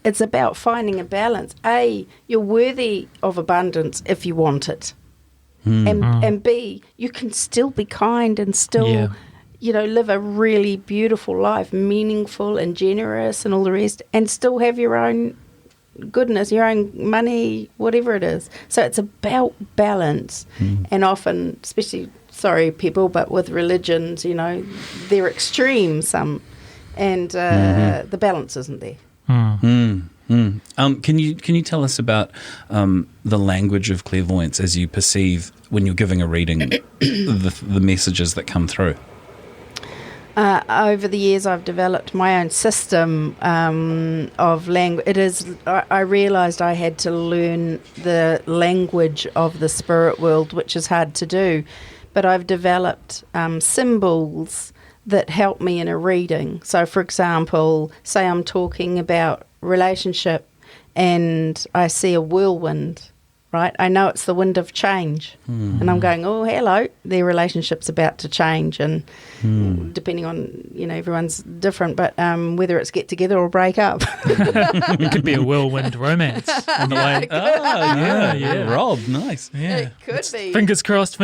It's about finding a balance. A, you're worthy of abundance if you want it. And B, you can still be kind and still, live a really beautiful life, meaningful and generous and all the rest, and still have your own goodness, your own money, whatever it is. So it's about balance. And often, especially, sorry people, but with religions, they're extreme some, and the balance isn't there. Can you tell us about the language of clairvoyance as you perceive when you're giving a reading, the messages that come through? Over the years, I've developed my own system of language. I realised I had to learn the language of the spirit world, which is hard to do, but I've developed symbols that help me in a reading. So, for example, say I'm talking about relationship and I see a whirlwind, right? I know it's the wind of change. And I'm going, oh, hello, their relationship's about to change. And depending on, everyone's different, but whether it's get together or break up. It could be a whirlwind romance on the way. Yeah. Rob, nice. Yeah. It could be. Fingers crossed.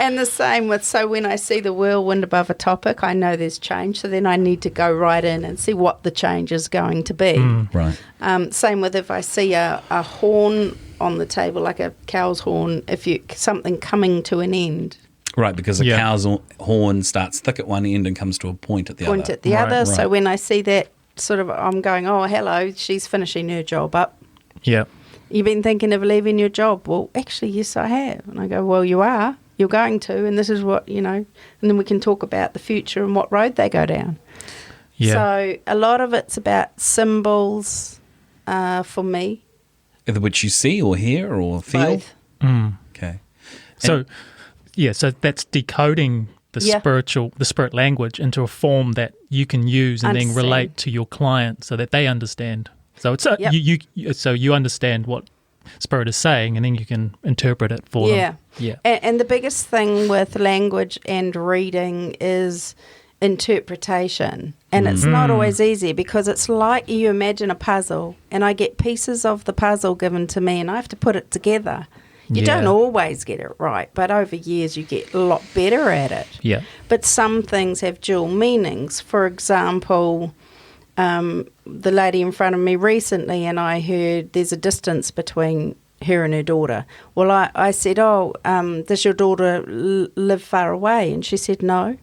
And the same so when I see the whirlwind above a topic, I know there's change. So then I need to go right in and see what the change is going to be. Right. Same with if I see a horn on the table, like a cow's horn, something coming to an end. Right, because a cow's horn starts thick at one end and comes to a point at the other. Right. So when I see that, I'm going, oh, hello, she's finishing her job up. Yeah. You've been thinking of leaving your job? Well, actually, yes, I have. And I go, well, you are. You're going to, and this is what, and then we can talk about the future and what road they go down. Yeah. So a lot of it's about symbols for me. Which you see or hear or feel? Both. Okay. So that's decoding the spirit language into a form that you can use and then relate to your client so that they understand. So it's you understand what spirit is saying, and then you can interpret it for them. Yeah. And the biggest thing with language and reading is interpretation. And it's not always easy, because it's like you imagine a puzzle, and I get pieces of the puzzle given to me, and I have to put it together. You don't always get it right, but over years you get a lot better at it. Yeah. But some things have dual meanings. For example, the lady in front of me recently, and I heard there's a distance between her and her daughter. Well, I said, does your daughter live far away? And she said, no.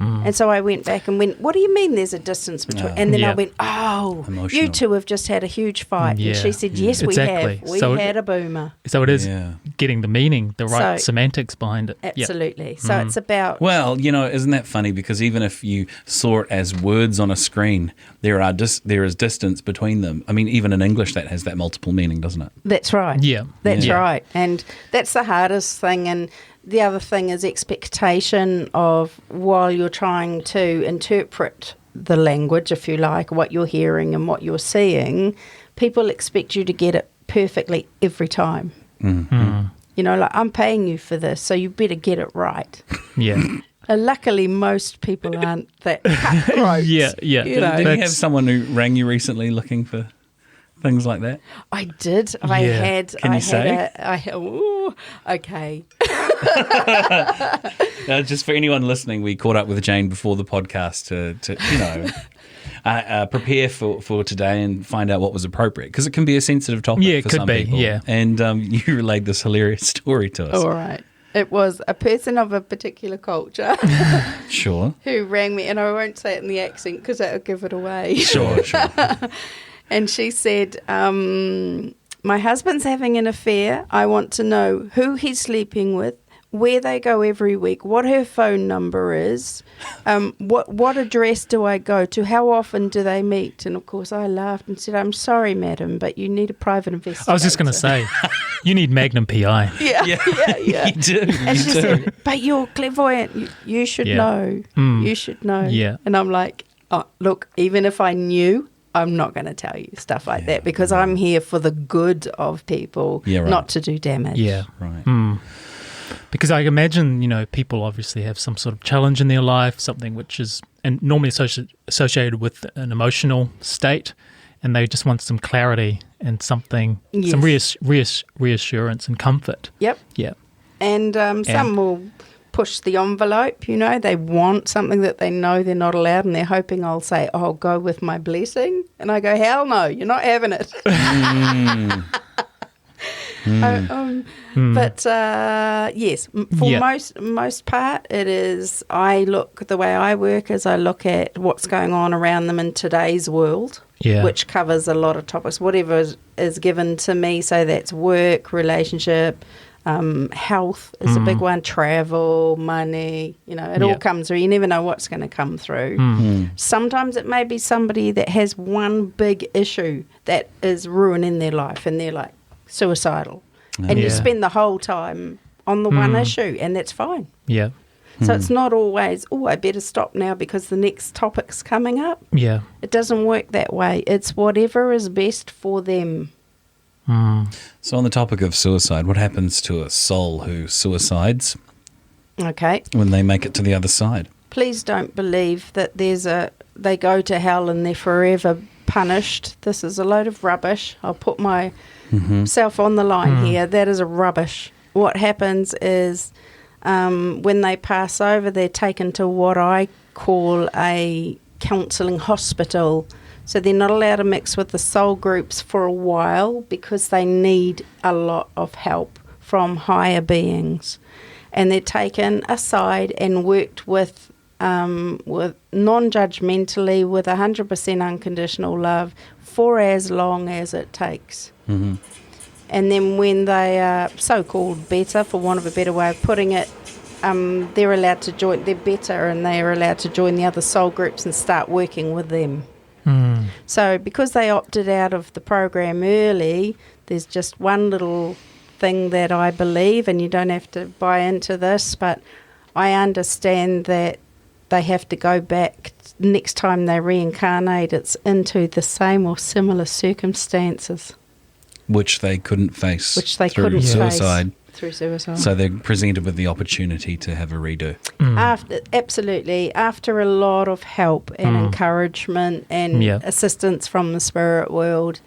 And so I went back and went, what do you mean there's a distance between? And then I went, Emotional. you two have just had a huge fight. And she said, yes, exactly. we have. We had a boomer. So it is getting the meaning, the right semantics behind it. Absolutely. So it's about... Well, isn't that funny? Because even if you saw it as words on a screen, there is distance between them. I mean, even in English that has that multiple meaning, doesn't it? That's right. Yeah. That's right. And that's the hardest thing. And the other thing is expectation of, while you're trying to interpret the language, if you like, what you're hearing and what you're seeing, people expect you to get it perfectly every time. Like, I'm paying you for this, so you better get it right. Yeah. Luckily, most people aren't that cutthroat. Yeah. Did you have someone who rang you recently looking for things like that? I did. I had. Can you say? Okay. Just for anyone listening, we caught up with Jane before the podcast to prepare for today and find out what was appropriate, because it can be a sensitive topic for some people. Yeah, and you relayed this hilarious story to us. All right. It was a person of a particular culture. Sure. Who rang me, and I won't say it in the accent because that will give it away. Sure. And she said, my husband's having an affair. I want to know who he's sleeping with, where they go every week, what her phone number is, what address do I go to, how often do they meet? And, of course, I laughed and said, I'm sorry, madam, but you need a private investigator. I was just going to say, you need Magnum PI. Yeah. You do. And she said, but you're clairvoyant. You should know. You should know. Yeah. And I'm like, look, even if I knew, I'm not going to tell you stuff like that, because I'm here for the good of people, not to do damage. Yeah. Right. Because I imagine, people obviously have some sort of challenge in their life, something which is and normally associated with an emotional state, and they just want some clarity and something, some reassurance and comfort. Yep. Yeah. And some will push the envelope, they want something that they know they're not allowed, and they're hoping I'll say, go with my blessing. And I go, hell no, you're not having it. But yes, for most part, it is, the way I work is I look at what's going on around them in today's world, which covers a lot of topics, whatever is given to me. So that's work, relationship, health is a big one, travel, money, it all comes through. You never know what's going to come through. Sometimes it may be somebody that has one big issue that is ruining their life, and they're like suicidal. And you spend the whole time on the one issue, and that's fine. Yeah. So it's not always, I better stop now because the next topic's coming up. Yeah. It doesn't work that way. It's whatever is best for them. So on the topic of suicide, what happens to a soul who suicides when they make it to the other side? Please don't believe that they go to hell and they're forever punished. This is a load of rubbish. I'll put myself on the line here. That is a rubbish. What happens is when they pass over, they're taken to what I call a counselling hospital. So they're not allowed to mix with the soul groups for a while, because they need a lot of help from higher beings. And they're taken aside and worked with non-judgmentally, with 100% unconditional love for as long as it takes. And then when they are so-called better, for want of a better way of putting it, they're allowed to join, they're better, and they are allowed to join the other soul groups and start working with them. So because they opted out of the program early, there's just one little thing that I believe, and you don't have to buy into this, but I understand that they have to go back next time they reincarnate, it's into the same or similar circumstances. Which they couldn't face through suicide. Through suicide. So they're presented with the opportunity to have a redo. After a lot of help and encouragement and assistance from the spirit world,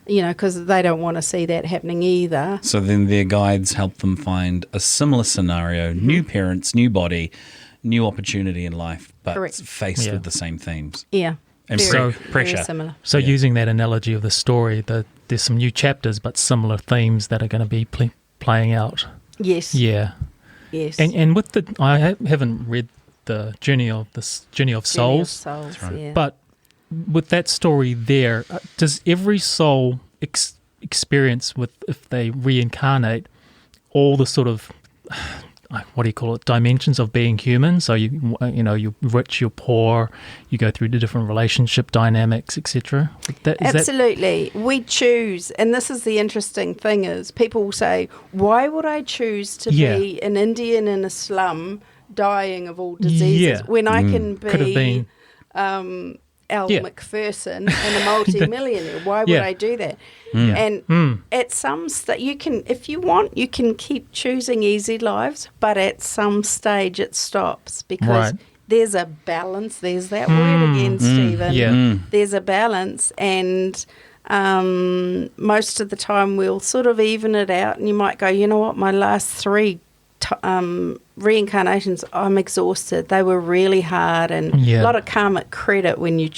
because they don't want to see that happening either. So then their guides help them find a similar scenario, new parents, new body, new opportunity in life, but faced with the same themes. Yeah. And pressure. Very similar. So using that analogy of the story, there's some new chapters, but similar themes that are going to be playing out. Yes. Yeah. Yes. And with I haven't read the Journey of Souls. That's right. Yeah. But with that story there, does every soul experience if they reincarnate all the sort of what do you call it, dimensions of being human? So you're rich, you're poor, you go through the different relationship dynamics, etc. Absolutely. We choose, and this is the interesting thing is people will say, why would I choose to be an Indian in a slum dying of all diseases when I can be... Could have been... Al McPherson and a multi-millionaire. Why would I do that? And at some stage, you can, if you want, you can keep choosing easy lives, but at some stage it stops because there's a balance. There's that word again, Stephen. There's a balance, and most of the time we'll sort of even it out, and you might go, you know what, my last three reincarnations, I'm exhausted. They were really hard, and a lot of karmic credit when you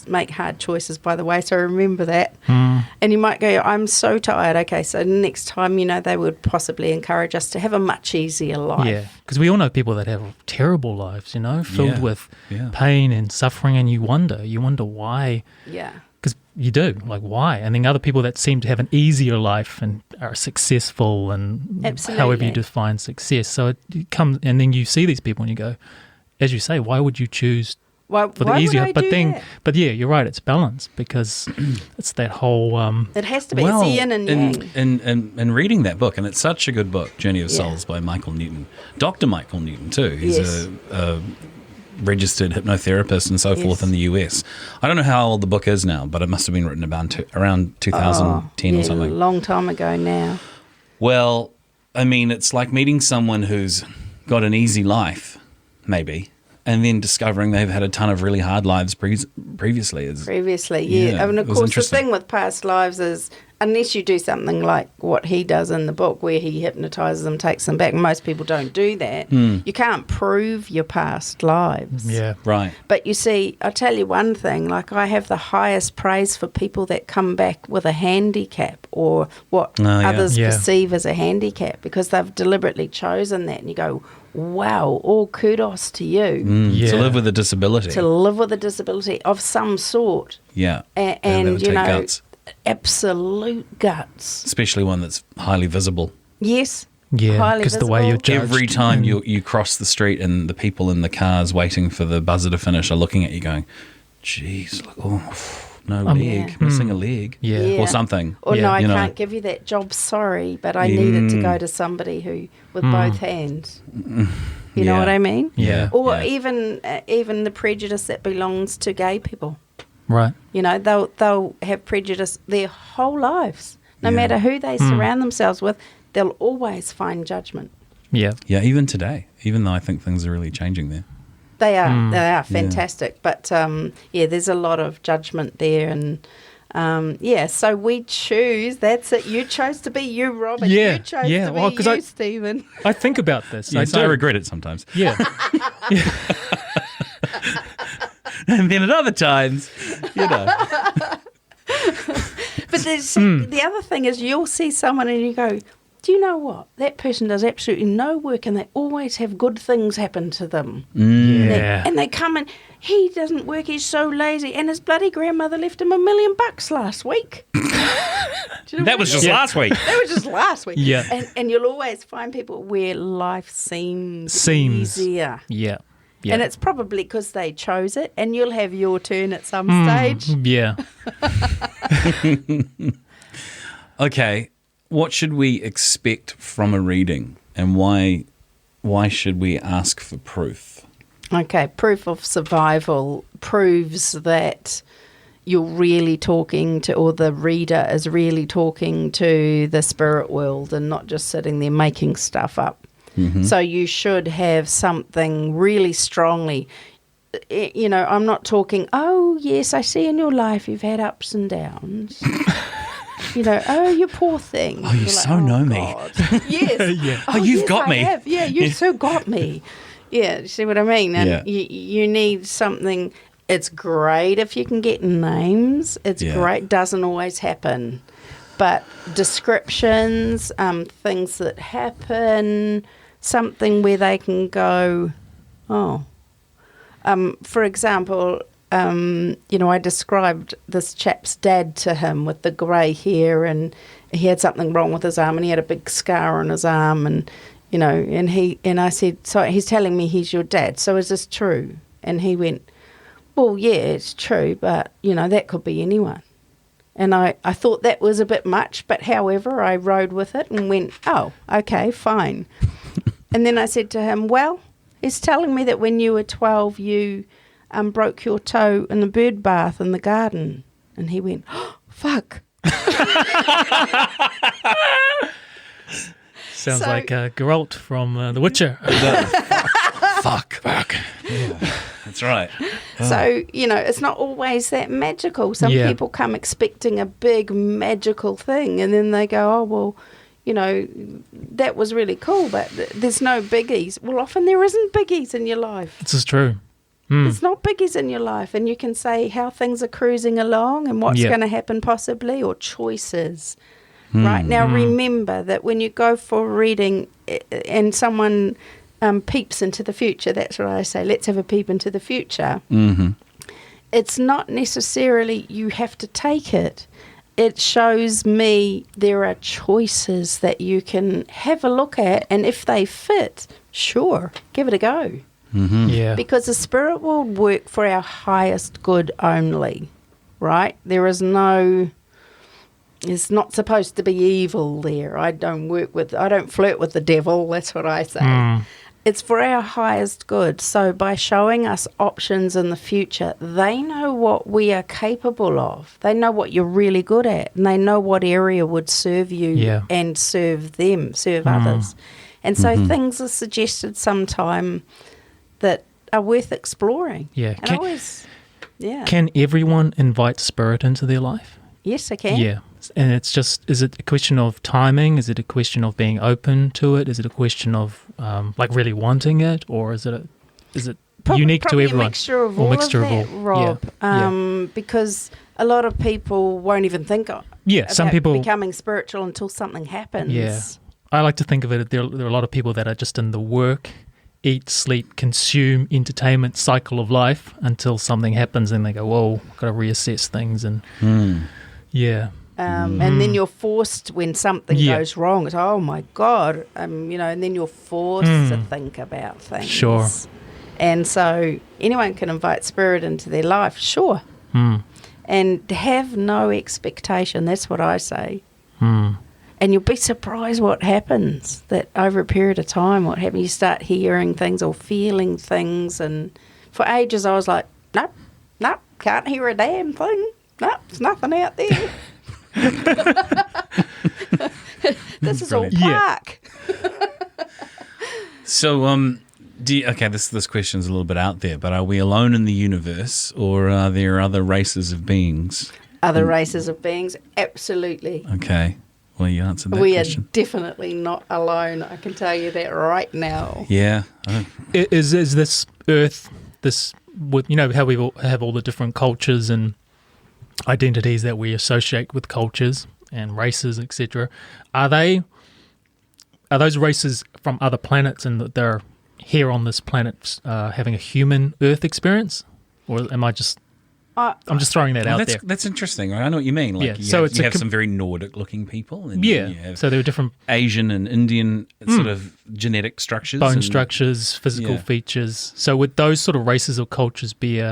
make hard choices, by the way, so remember that. And you might go, I'm so tired. Okay, so next time, they would possibly encourage us to have a much easier life. Yeah, because we all know people that have terrible lives, filled with pain and suffering, and you wonder why. Yeah. Because you do, like, why? And then other people that seem to have an easier life and are successful and however you define success. So it comes, and then you see these people and you go, as you say, why would you choose for the easier? But yeah, you're right, it's balance because it's that whole... it has to be, it's the yin and yang. And reading that book, and it's such a good book, Journey of Souls by Michael Newton. Dr. Michael Newton too. He's a registered hypnotherapist and so forth in the US. I don't know how old the book is now, but it must have been written around 2010 or something. A long time ago now. Well, I mean, it's like meeting someone who's got an easy life, maybe, and then discovering they've had a ton of really hard lives previously. Yeah. And of course, the thing with past lives is, unless you do something like what he does in the book where he hypnotizes them, takes them back, most people don't do that, you can't prove your past lives. Yeah, right. But you see, I'll tell you one thing, like I have the highest praise for people that come back with a handicap or what others perceive as a handicap because they've deliberately chosen that, and you go, wow, all kudos to you. To live with a disability. To live with a disability of some sort. Yeah. And you know, guts. Absolute guts. Especially one that's highly visible. Yes. Yeah, because the way you're judged. Every time you cross the street and the people in the cars waiting for the buzzer to finish are looking at you going, geez, no leg, missing a leg or something. Or no, I can't give you that job, sorry, but I need it to go to somebody who with both hands. You know what I mean? Yeah. Or even the prejudice that belongs to gay people. Right. They'll have prejudice their whole lives. No matter who they surround themselves with, they'll always find judgment. Yeah. Yeah, even today, even though I think things are really changing there. They are fantastic. But, there's a lot of judgment there. And, so we choose. That's it. You chose to be you, Robin. Yeah. You chose to be you, Stephen. I think about this. Yes, I regret it sometimes. Yeah. And then at other times, But the other thing is you'll see someone and you go, do you know what? That person does absolutely no work and they always have good things happen to them. Yeah. And they come and he doesn't work, he's so lazy, and his bloody grandmother left him $1 million last week. That was just last week. That was just last week. Yeah. And you'll always find people where life seems easier. Yeah. Yeah. And it's probably because they chose it, and you'll have your turn at some stage. Yeah. Okay. what should we expect from a reading, and why should we ask for proof? Okay, proof of survival proves that you're really talking to, or the reader is really talking to the spirit world and not just sitting there making stuff up. Mm-hmm. So you should have something really strongly. You know, I'm not talking, oh, yes, I see in your life you've had ups and downs. You know, oh, you poor thing. Oh, you so know me. Yes. Yeah. Oh, you've got me. Have. Yeah, you so got me. Yeah, you see what I mean? And you need something. It's great if you can get names. It's great. Doesn't always happen. But descriptions, things that happen, something where they can go, oh. For example, you know, I described this chap's dad to him with the grey hair, and he had something wrong with his arm, and he had a big scar on his arm, and, you know, and I said, so he's telling me he's your dad, so is this true? And he went, well, yeah, it's true, but, you know, that could be anyone. And I thought that was a bit much, but however, I rode with it and went, oh, okay, fine. And then I said to him, well, he's telling me that when you were 12, you broke your toe in the bird bath in the garden. And he went, oh, fuck. Sounds like Geralt from The Witcher. Fuck. Yeah, that's right. Oh. So, you know, it's not always that magical. Some people come expecting a big magical thing, and then they go, oh, well, you know, that was really cool, but there's no biggies. Well, often there isn't biggies in your life. This is true. There's not biggies in your life, and you can say how things are cruising along and what's going to happen possibly, or choices. Right? Now, remember that when you go for a reading and someone peeps into the future, that's what I say, let's have a peep into the future. Mm-hmm. It's not necessarily you have to take it. It shows me there are choices that you can have a look at, and if they fit, sure, give it a go. Mm-hmm. Yeah. Because the spirit will work for our highest good only, right? It's not supposed to be evil there. I don't flirt with the devil, that's what I say. It's for our highest good. So by showing us options in the future, they know what we are capable of. They know what you're really good at, and they know what area would serve you and serve others. And so things are suggested sometime that are worth exploring. Yeah. And Can everyone invite spirit into their life? Yes, I can. Yeah. And it's just, is it a question of timing? Is it a question of being open to it? Is it a question of like really wanting it? Or is it unique to everyone? A mixture of all of that, Rob. Because a lot of people won't even think about some people becoming spiritual until something happens. Yeah. I like to think of it, there are a lot of people that are just in the work, eat, sleep, consume, entertainment cycle of life until something happens and they go, whoa, got to reassess things. And and then you're forced when something goes wrong. It's, oh my God, you know, and then you're forced to think about things. Sure. And so anyone can invite spirit into their life, sure. And have no expectation. That's what I say. And you'll be surprised what happens, that over a period of time, what happens, you start hearing things or feeling things. And for ages I was like, nope, can't hear a damn thing. Nope, there's nothing out there. This is all park. So, this question's a little bit out there, but are we alone in the universe, or are there other races of beings? Other races of beings, absolutely. Okay. Well, you answered that question. We are definitely not alone. I can tell you that right now. Yeah. Is this Earth, with, you know, how we all have all the different cultures and identities that we associate with cultures and races, etc. Are those races from other planets, and that they're here on this planet having a human Earth experience, or am I just? I'm just throwing that out there. That's interesting. I know what you mean. Like, you have some very Nordic-looking people. And you have so there are different Asian and Indian sort of genetic structures. Bone structures, physical features. So would those sort of races or cultures be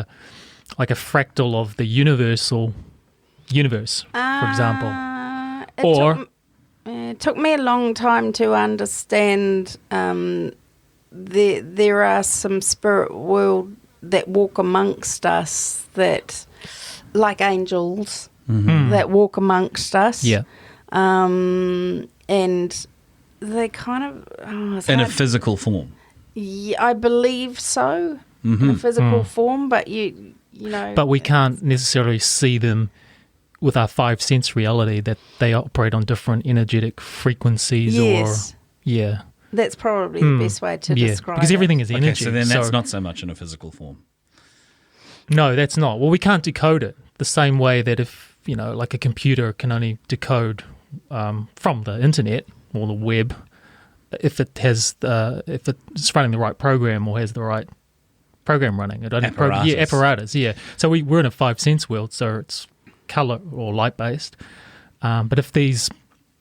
like a fractal of the universal universe, for example? It took me a long time to understand there are some spirit world that walk amongst us that, like angels, that walk amongst us. Yeah. And they kind of... In a physical form. Yeah, I believe so, in a physical form, but you know... But we can't necessarily see them with our five sense reality, that they operate on different energetic frequencies. Yes. Or... Yeah. That's probably the best way to describe because everything is energy. Okay, so then that's not so much in a physical form. No, that's not. Well, we can't decode it the same way that if, you know, like a computer can only decode from the internet or the web if it has if it's running the right program or has the right program running. It only apparatus. Yeah. So we're in a five sense world, so it's color or light based. But if these,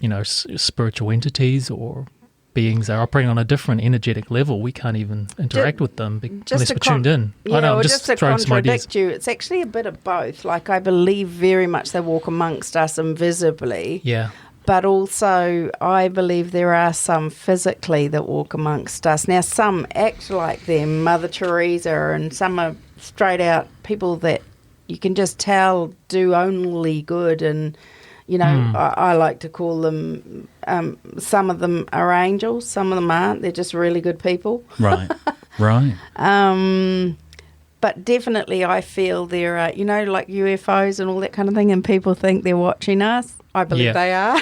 you know, spiritual entities or beings are operating on a different energetic level, we can't even interact with them unless we're tuned in. Yeah, I know, I'm just to throwing some ideas. contradict you, it's actually a bit of both. Like, I believe very much they walk amongst us invisibly. Yeah. But also, I believe there are some physically that walk amongst us. Now, some act like them, Mother Teresa, and some are straight out people that you can just tell do only good. And, you know, I like to call them, some of them are angels, some of them aren't. They're just really good people. Right, right. But definitely I feel there are, you know, like UFOs and all that kind of thing, and people think they're watching us. I believe they are.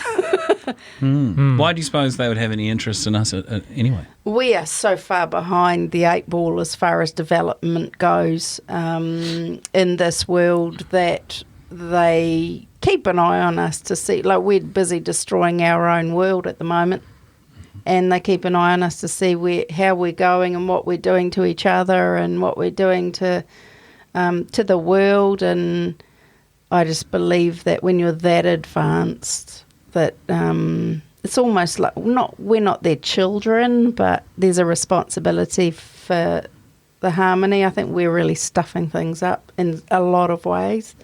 Why do you suppose they would have any interest in us anyway? We are so far behind the 8 ball as far as development goes in this world that they keep an eye on us to see. Like, we're busy destroying our own world at the moment, and they keep an eye on us to see how we're going and what we're doing to each other and what we're doing to the world. And I just believe that when you're that advanced, that it's almost like we're not their children, but there's a responsibility for the harmony. I think we're really stuffing things up in a lot of ways.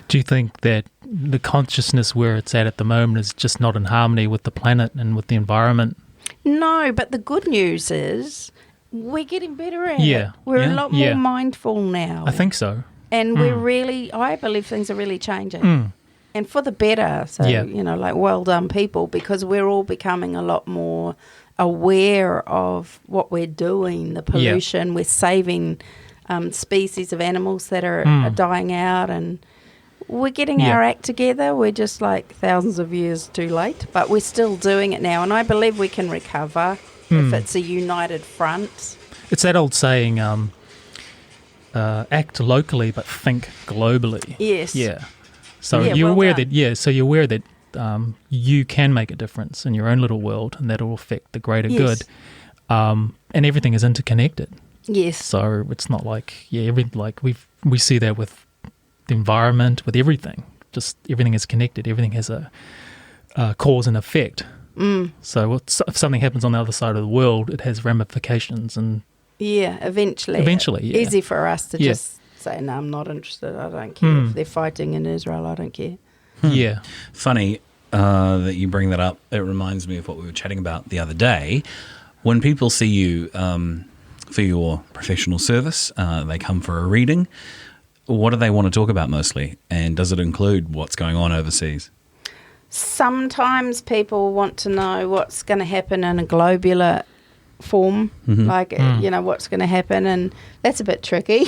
Do you think that the consciousness where it's at the moment is just not in harmony with the planet and with the environment? No, but the good news is we're getting better at it. We're a lot more mindful now. I think so. And we're really, I believe things are really changing. And for the better. So, you know, like, well done, people, because we're all becoming a lot more aware of what we're doing, the pollution. We're saving species of animals that are dying out, and we're getting our act together. We're just like thousands of years too late, but we're still doing it now. And I believe we can recover if it's a united front. It's that old saying, act locally but think globally. Yes. Yeah. So you're aware that you can make a difference in your own little world, and that will affect the greater good. And everything is interconnected. Yes. So it's not like we see that with the environment, with everything. Just everything is connected. Everything has a cause and effect. So if something happens on the other side of the world, it has ramifications. And eventually. Easy for us to just say, no, I'm not interested. I don't care if they're fighting in Israel. I don't care. Yeah. Funny that you bring that up. It reminds me of what we were chatting about the other day. When people see you for your professional service, they come for a reading. What do they want to talk about mostly? And does it include what's going on overseas? Sometimes people want to know what's going to happen in a globular form, you know, what's going to happen, and that's a bit tricky.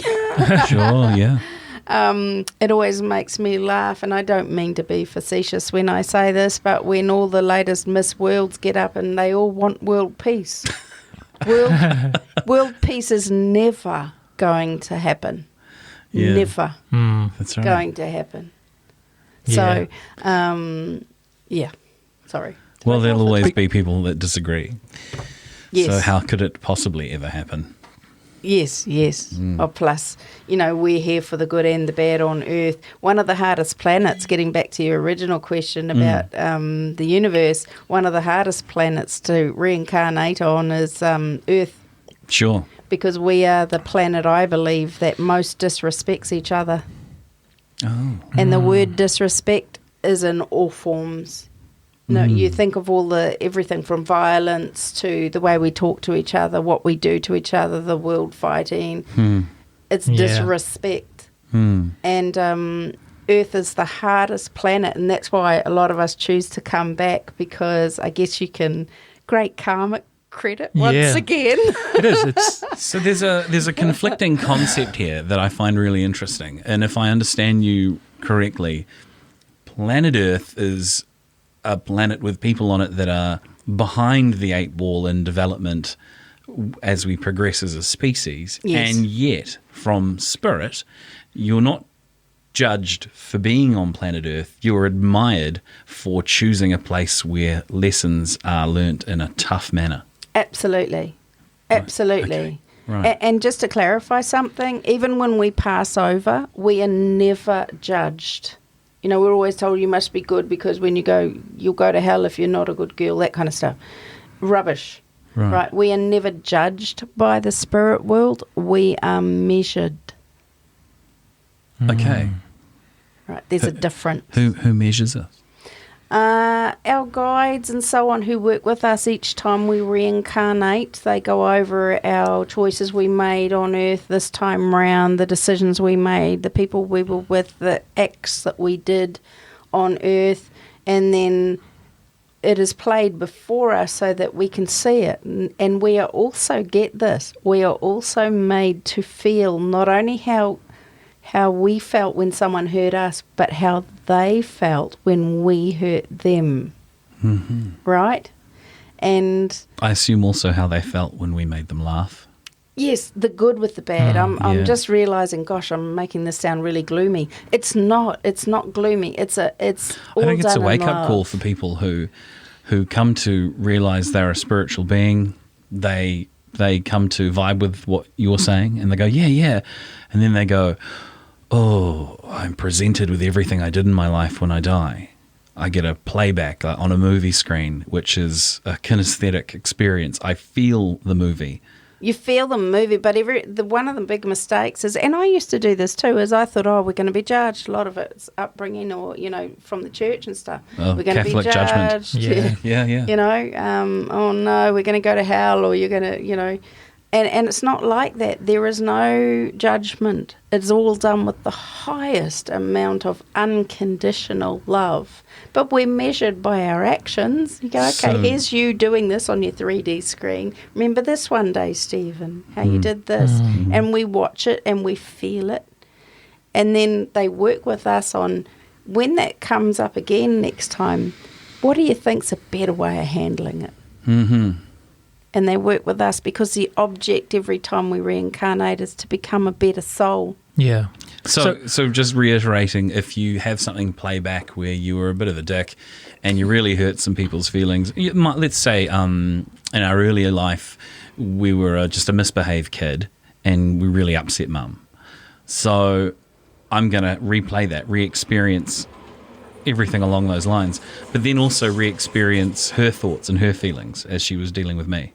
Sure, yeah. It always makes me laugh, and I don't mean to be facetious when I say this, but when all the latest Miss Worlds get up and they all want world peace. World peace is never going to happen. Yeah. Never That's right. going to happen. Yeah. So, sorry. Well, there'll always be people that disagree. Yes. So how could it possibly ever happen? Yes. Oh, plus, you know, we're here for the good and the bad on Earth. One of the hardest planets, getting back to your original question about the universe, one of the hardest planets to reincarnate on is Earth. Sure. Because we are the planet, I believe, that most disrespects each other. Oh. And the word disrespect is in all forms. No, you think of everything from violence to the way we talk to each other, what we do to each other, the world fighting. It's disrespect. And Earth is the hardest planet, and that's why a lot of us choose to come back, because I guess you can great karmic credit once again. It is. So there's a conflicting concept here that I find really interesting. And if I understand you correctly, planet Earth is a planet with people on it that are behind the 8 ball in development as we progress as a species. Yes. And yet, from spirit, you're not judged for being on planet Earth. You're admired for choosing a place where lessons are learnt in a tough manner. Absolutely. Absolutely. Okay. Right. And just to clarify something, even when we pass over, we are never judged. You know, we're always told you must be good because when you go, you'll go to hell if you're not a good girl, that kind of stuff. Rubbish. Right. We are never judged by the spirit world. We are measured. Okay. Right. There's a difference. Who measures us? Our guides and so on who work with us each time we reincarnate. They go over our choices we made on Earth this time round, the decisions we made, the people we were with, the acts that we did on Earth, and then it is played before us so that we can see it. And we are also, get this, we are also made to feel not only how we felt when someone hurt us, but how they felt when we hurt them. Right? And I assume also how they felt when we made them laugh. yes, the good with the bad. I'm just realizing, gosh, I'm making this sound really gloomy. It's not. It's not gloomy. It's all I think it's a done in wake-up love. call for people who come to realize they're a spiritual being. They come to vibe with what you're saying, and they go, yeah. And then they go, oh, I'm presented with everything I did in my life when I die. I get a playback on a movie screen, which is a kinesthetic experience. I feel the movie. You feel the movie, but one of the big mistakes is, and I used to do this too, is I thought, we're going to be judged. A lot of it's upbringing or, from the church and stuff. Oh, we're going to be Catholic judged. judgment. Yeah. Oh no, we're going to go to hell, or you're going to, And it's not like that. There is no judgment. It's all done with the highest amount of unconditional love. But we're measured by our actions. You go, okay, here's you doing this on your 3D screen. Remember this one day, Stephen, how you did this. And we watch it and we feel it. And then they work with us on when that comes up again next time, what do you think's a better way of handling it? And they work with us because the object every time we reincarnate is to become a better soul. Yeah. So just reiterating, if you have something play back where you were a bit of a dick and you really hurt some people's feelings, let's say in our earlier life we were just a misbehaved kid and we really upset mum. So I'm going to replay that, re-experience everything along those lines, but then also re-experience her thoughts and her feelings as she was dealing with me.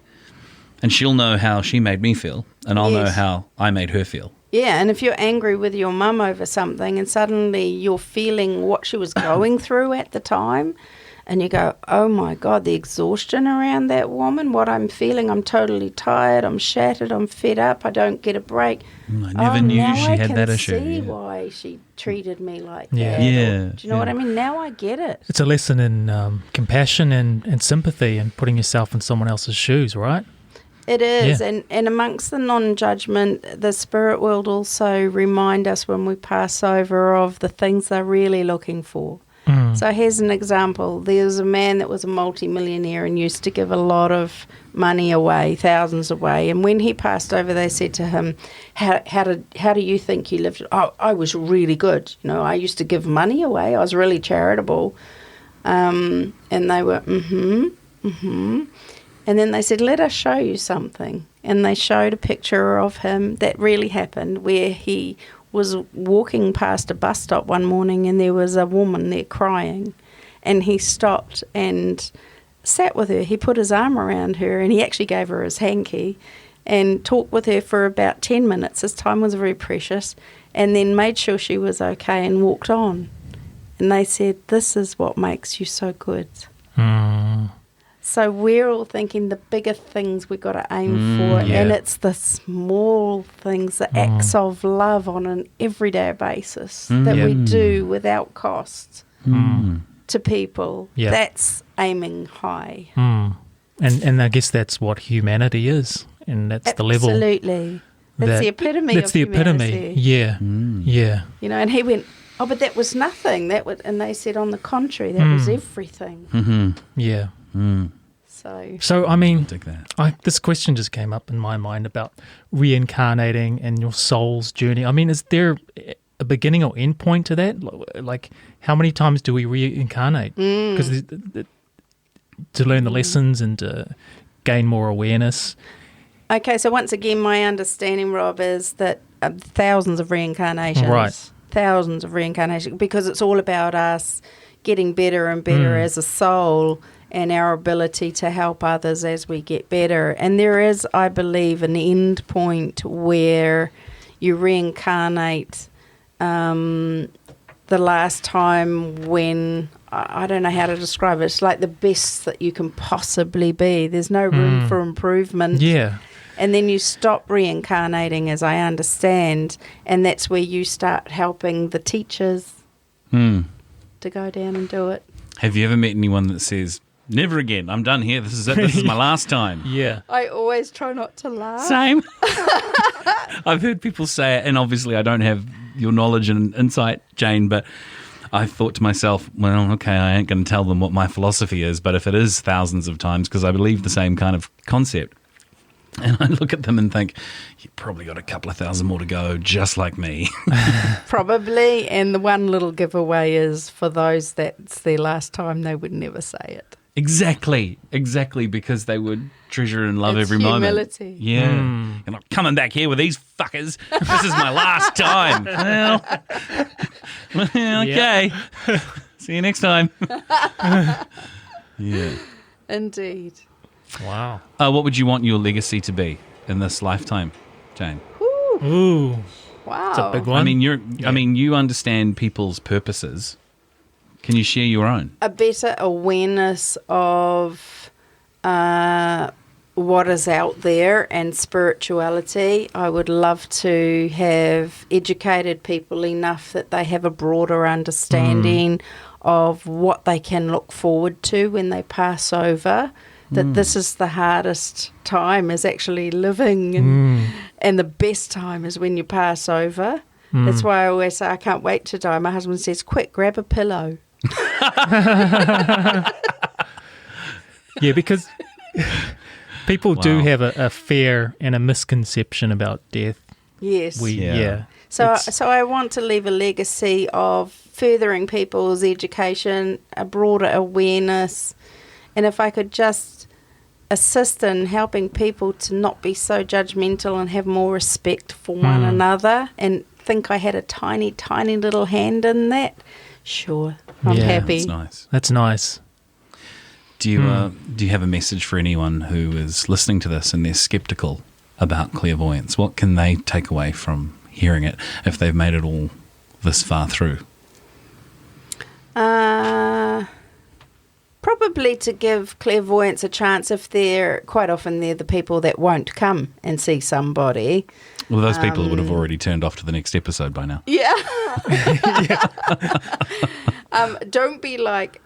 And she'll know how she made me feel, and I'll know how I made her feel. Yeah, and if you're angry with your mum over something and suddenly you're feeling what she was going through at the time, and you go, oh my God, the exhaustion around that woman, what I'm feeling, I'm totally tired, I'm shattered, I'm fed up, I don't get a break. I never knew she had that issue. I can see why she treated me like Yeah. that. Yeah. Do you know what I mean? Now I get it. It's a lesson in compassion and sympathy and putting yourself in someone else's shoes, right? It is, Yeah. and amongst the non-judgement, the spirit world also remind us when we pass over of the things they're really looking for. So here's an example. There's a man that was a multi-millionaire and used to give a lot of money away, thousands away. And when he passed over, they said to him, how do you think you lived? Oh, I was really good. I used to give money away. I was really charitable. And they were, And then they said, let us show you something. And they showed a picture of him that really happened, where he was walking past a bus stop one morning and there was a woman there crying. And he stopped and sat with her. He put his arm around her and he actually gave her his hanky and talked with her for about 10 minutes. His time was very precious. And then made sure she was okay and walked on. And they said, this is what makes you so good. So we're all thinking the bigger things we got to aim for, yeah. and it's the small things, the acts of love on an everyday basis that we do without cost to people. Yeah. That's aiming high. And I guess that's what humanity is, and that's the level. Absolutely. That's the epitome That's of the humanity. epitome. Yeah. Yeah. You know, and he went, oh, but that was nothing. And they said, on the contrary, that was everything. Yeah. So I mean, Dig that. this question just came up in my mind about reincarnating and your soul's journey. I mean, is there a beginning or end point to that? Like, how many times do we reincarnate? Because to learn the lessons and to gain more awareness. Okay, so once again, my understanding, Rob, is that thousands of reincarnations. Right. Thousands of reincarnations, because it's all about us getting better and better as a soul and our ability to help others as we get better. And there is, I believe, an end point where you reincarnate the last time when, I don't know how to describe it, it's like the best that you can possibly be. There's no room for improvement. Yeah. And then you stop reincarnating, as I understand, and that's where you start helping the teachers to go down and do it. Have you ever met anyone that says, never again, I'm done here, this is it, this is my last time? Yeah. I always try not to laugh. Same. I've heard people say it, and obviously I don't have your knowledge and insight, Jane, but I thought to myself, well, okay, I ain't going to tell them what my philosophy is, but if it is thousands of times, because I believe the same kind of concept, and I look at them and think, you've probably got a couple of thousand more to go, just like me. Probably, and the one little giveaway is for those that's their last time, they would never say it. Exactly, because they would treasure and love It's every humility. moment. Yeah. And I'm coming back here with these fuckers. This is my last time. Well, okay. See you next time. Yeah. Indeed. Wow. What would you want your legacy to be in this lifetime, Jane? Ooh. Wow. It's a big one. I mean, you understand people's purposes. Can you share your own? A better awareness of what is out there and spirituality. I would love to have educated people enough that they have a broader understanding of what they can look forward to when they pass over. That this is the hardest time, is actually living, and the best time is when you pass over. That's why I always say I can't wait to die. My husband says, quick, grab a pillow. Yeah, because people do have a fear and a misconception about death. Yes. So So I want to leave a legacy of furthering people's education, a broader awareness, and if I could just assist in helping people to not be so judgmental and have more respect for one another, and think I had a tiny, tiny little hand in that, sure, I'm happy. That's nice. That's nice. Do you have a message for anyone who is listening to this and they're skeptical about clairvoyance? What can they take away from hearing it if they've made it all this far through? Probably to give clairvoyance a chance if quite often they're the people that won't come and see somebody. Well, those people would have already turned off to the next episode by now. Yeah. Don't be like,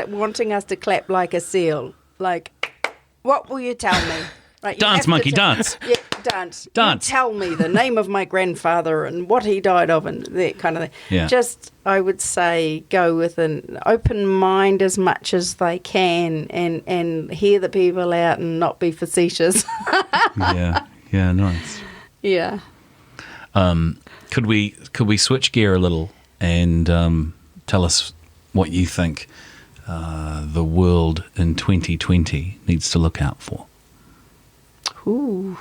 wanting us to clap like a seal. Like, what will you tell me? Right, you Dance, have to monkey, dance. Yeah, dance. Dance. You tell me the name of my grandfather and what he died of and that kind of thing. Yeah. Just, I would say, go with an open mind as much as they can and hear the people out and not be facetious. Yeah, nice. Yeah. Could we switch gear a little and tell us what you think the world in 2020 needs to look out for? Ooh.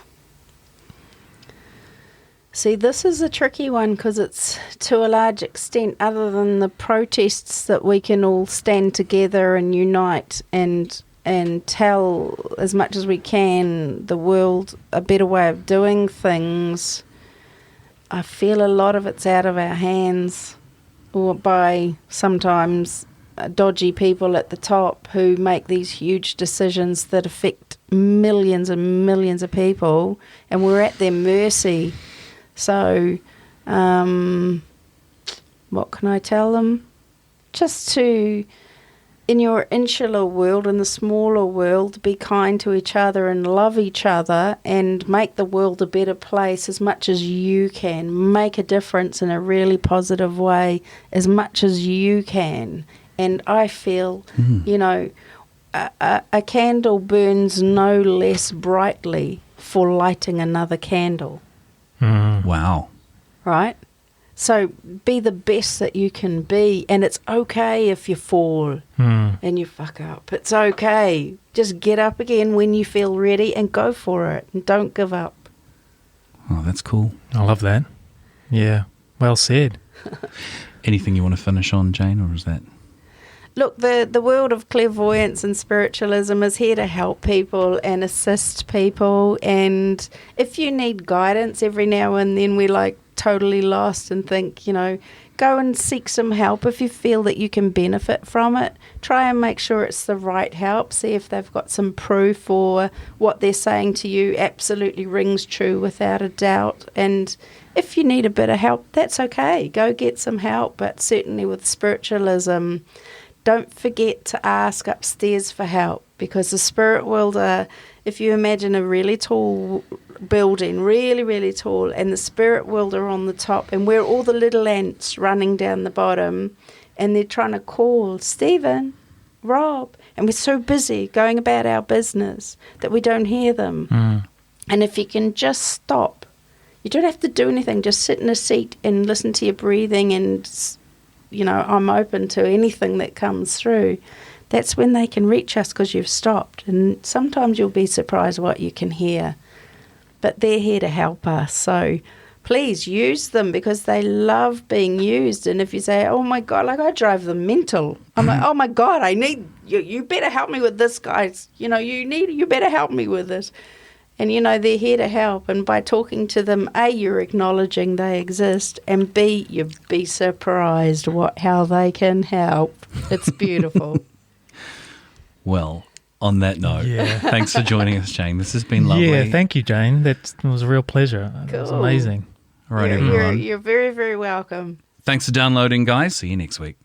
See, this is a tricky one because it's to a large extent, other than the protests, that we can all stand together and unite and tell as much as we can the world a better way of doing things. I feel a lot of it's out of our hands, or by sometimes dodgy people at the top who make these huge decisions that affect millions and millions of people, and we're at their mercy. So, what can I tell them? Just to, in your insular world, in the smaller world, be kind to each other and love each other and make the world a better place as much as you can. Make a difference in a really positive way as much as you can. And I feel, a candle burns no less brightly for lighting another candle. Wow. Right? So be the best that you can be, and it's okay if you fall and you fuck up. It's okay. Just get up again when you feel ready and go for it, and don't give up. Oh, that's cool. I love that. Yeah, well said. Anything you want to finish on, Jane, or is that... Look, the world of clairvoyance and spiritualism is here to help people and assist people. And if you need guidance every now and then, we're like totally lost and think, go and seek some help. If you feel that you can benefit from it, try and make sure it's the right help. See if they've got some proof or what they're saying to you absolutely rings true without a doubt. And if you need a bit of help, that's okay. Go get some help. But certainly with spiritualism, don't forget to ask upstairs for help, because the spirit world, if you imagine a really tall building, really, really tall, and the spirit world are on the top, and we're all the little ants running down the bottom, and they're trying to call Stephen, Rob, and we're so busy going about our business that we don't hear them. And if you can just stop, you don't have to do anything, just sit in a seat and listen to your breathing and I'm open to anything that comes through. That's when they can reach us, because you've stopped. And sometimes you'll be surprised what you can hear. But they're here to help us. So please use them, because they love being used. And if you say, oh, my God, like I drive them mental. I'm like, oh, my God, I need you. You better help me with this, guys. You better help me with this. And, they're here to help. And by talking to them, A, you're acknowledging they exist. And B, you'd be surprised how they can help. It's beautiful. Well, on that note, thanks for joining us, Jane. This has been lovely. Yeah, thank you, Jane. It was a real pleasure. Cool. It was amazing. All right, everyone. You're very, very welcome. Thanks for downloading, guys. See you next week.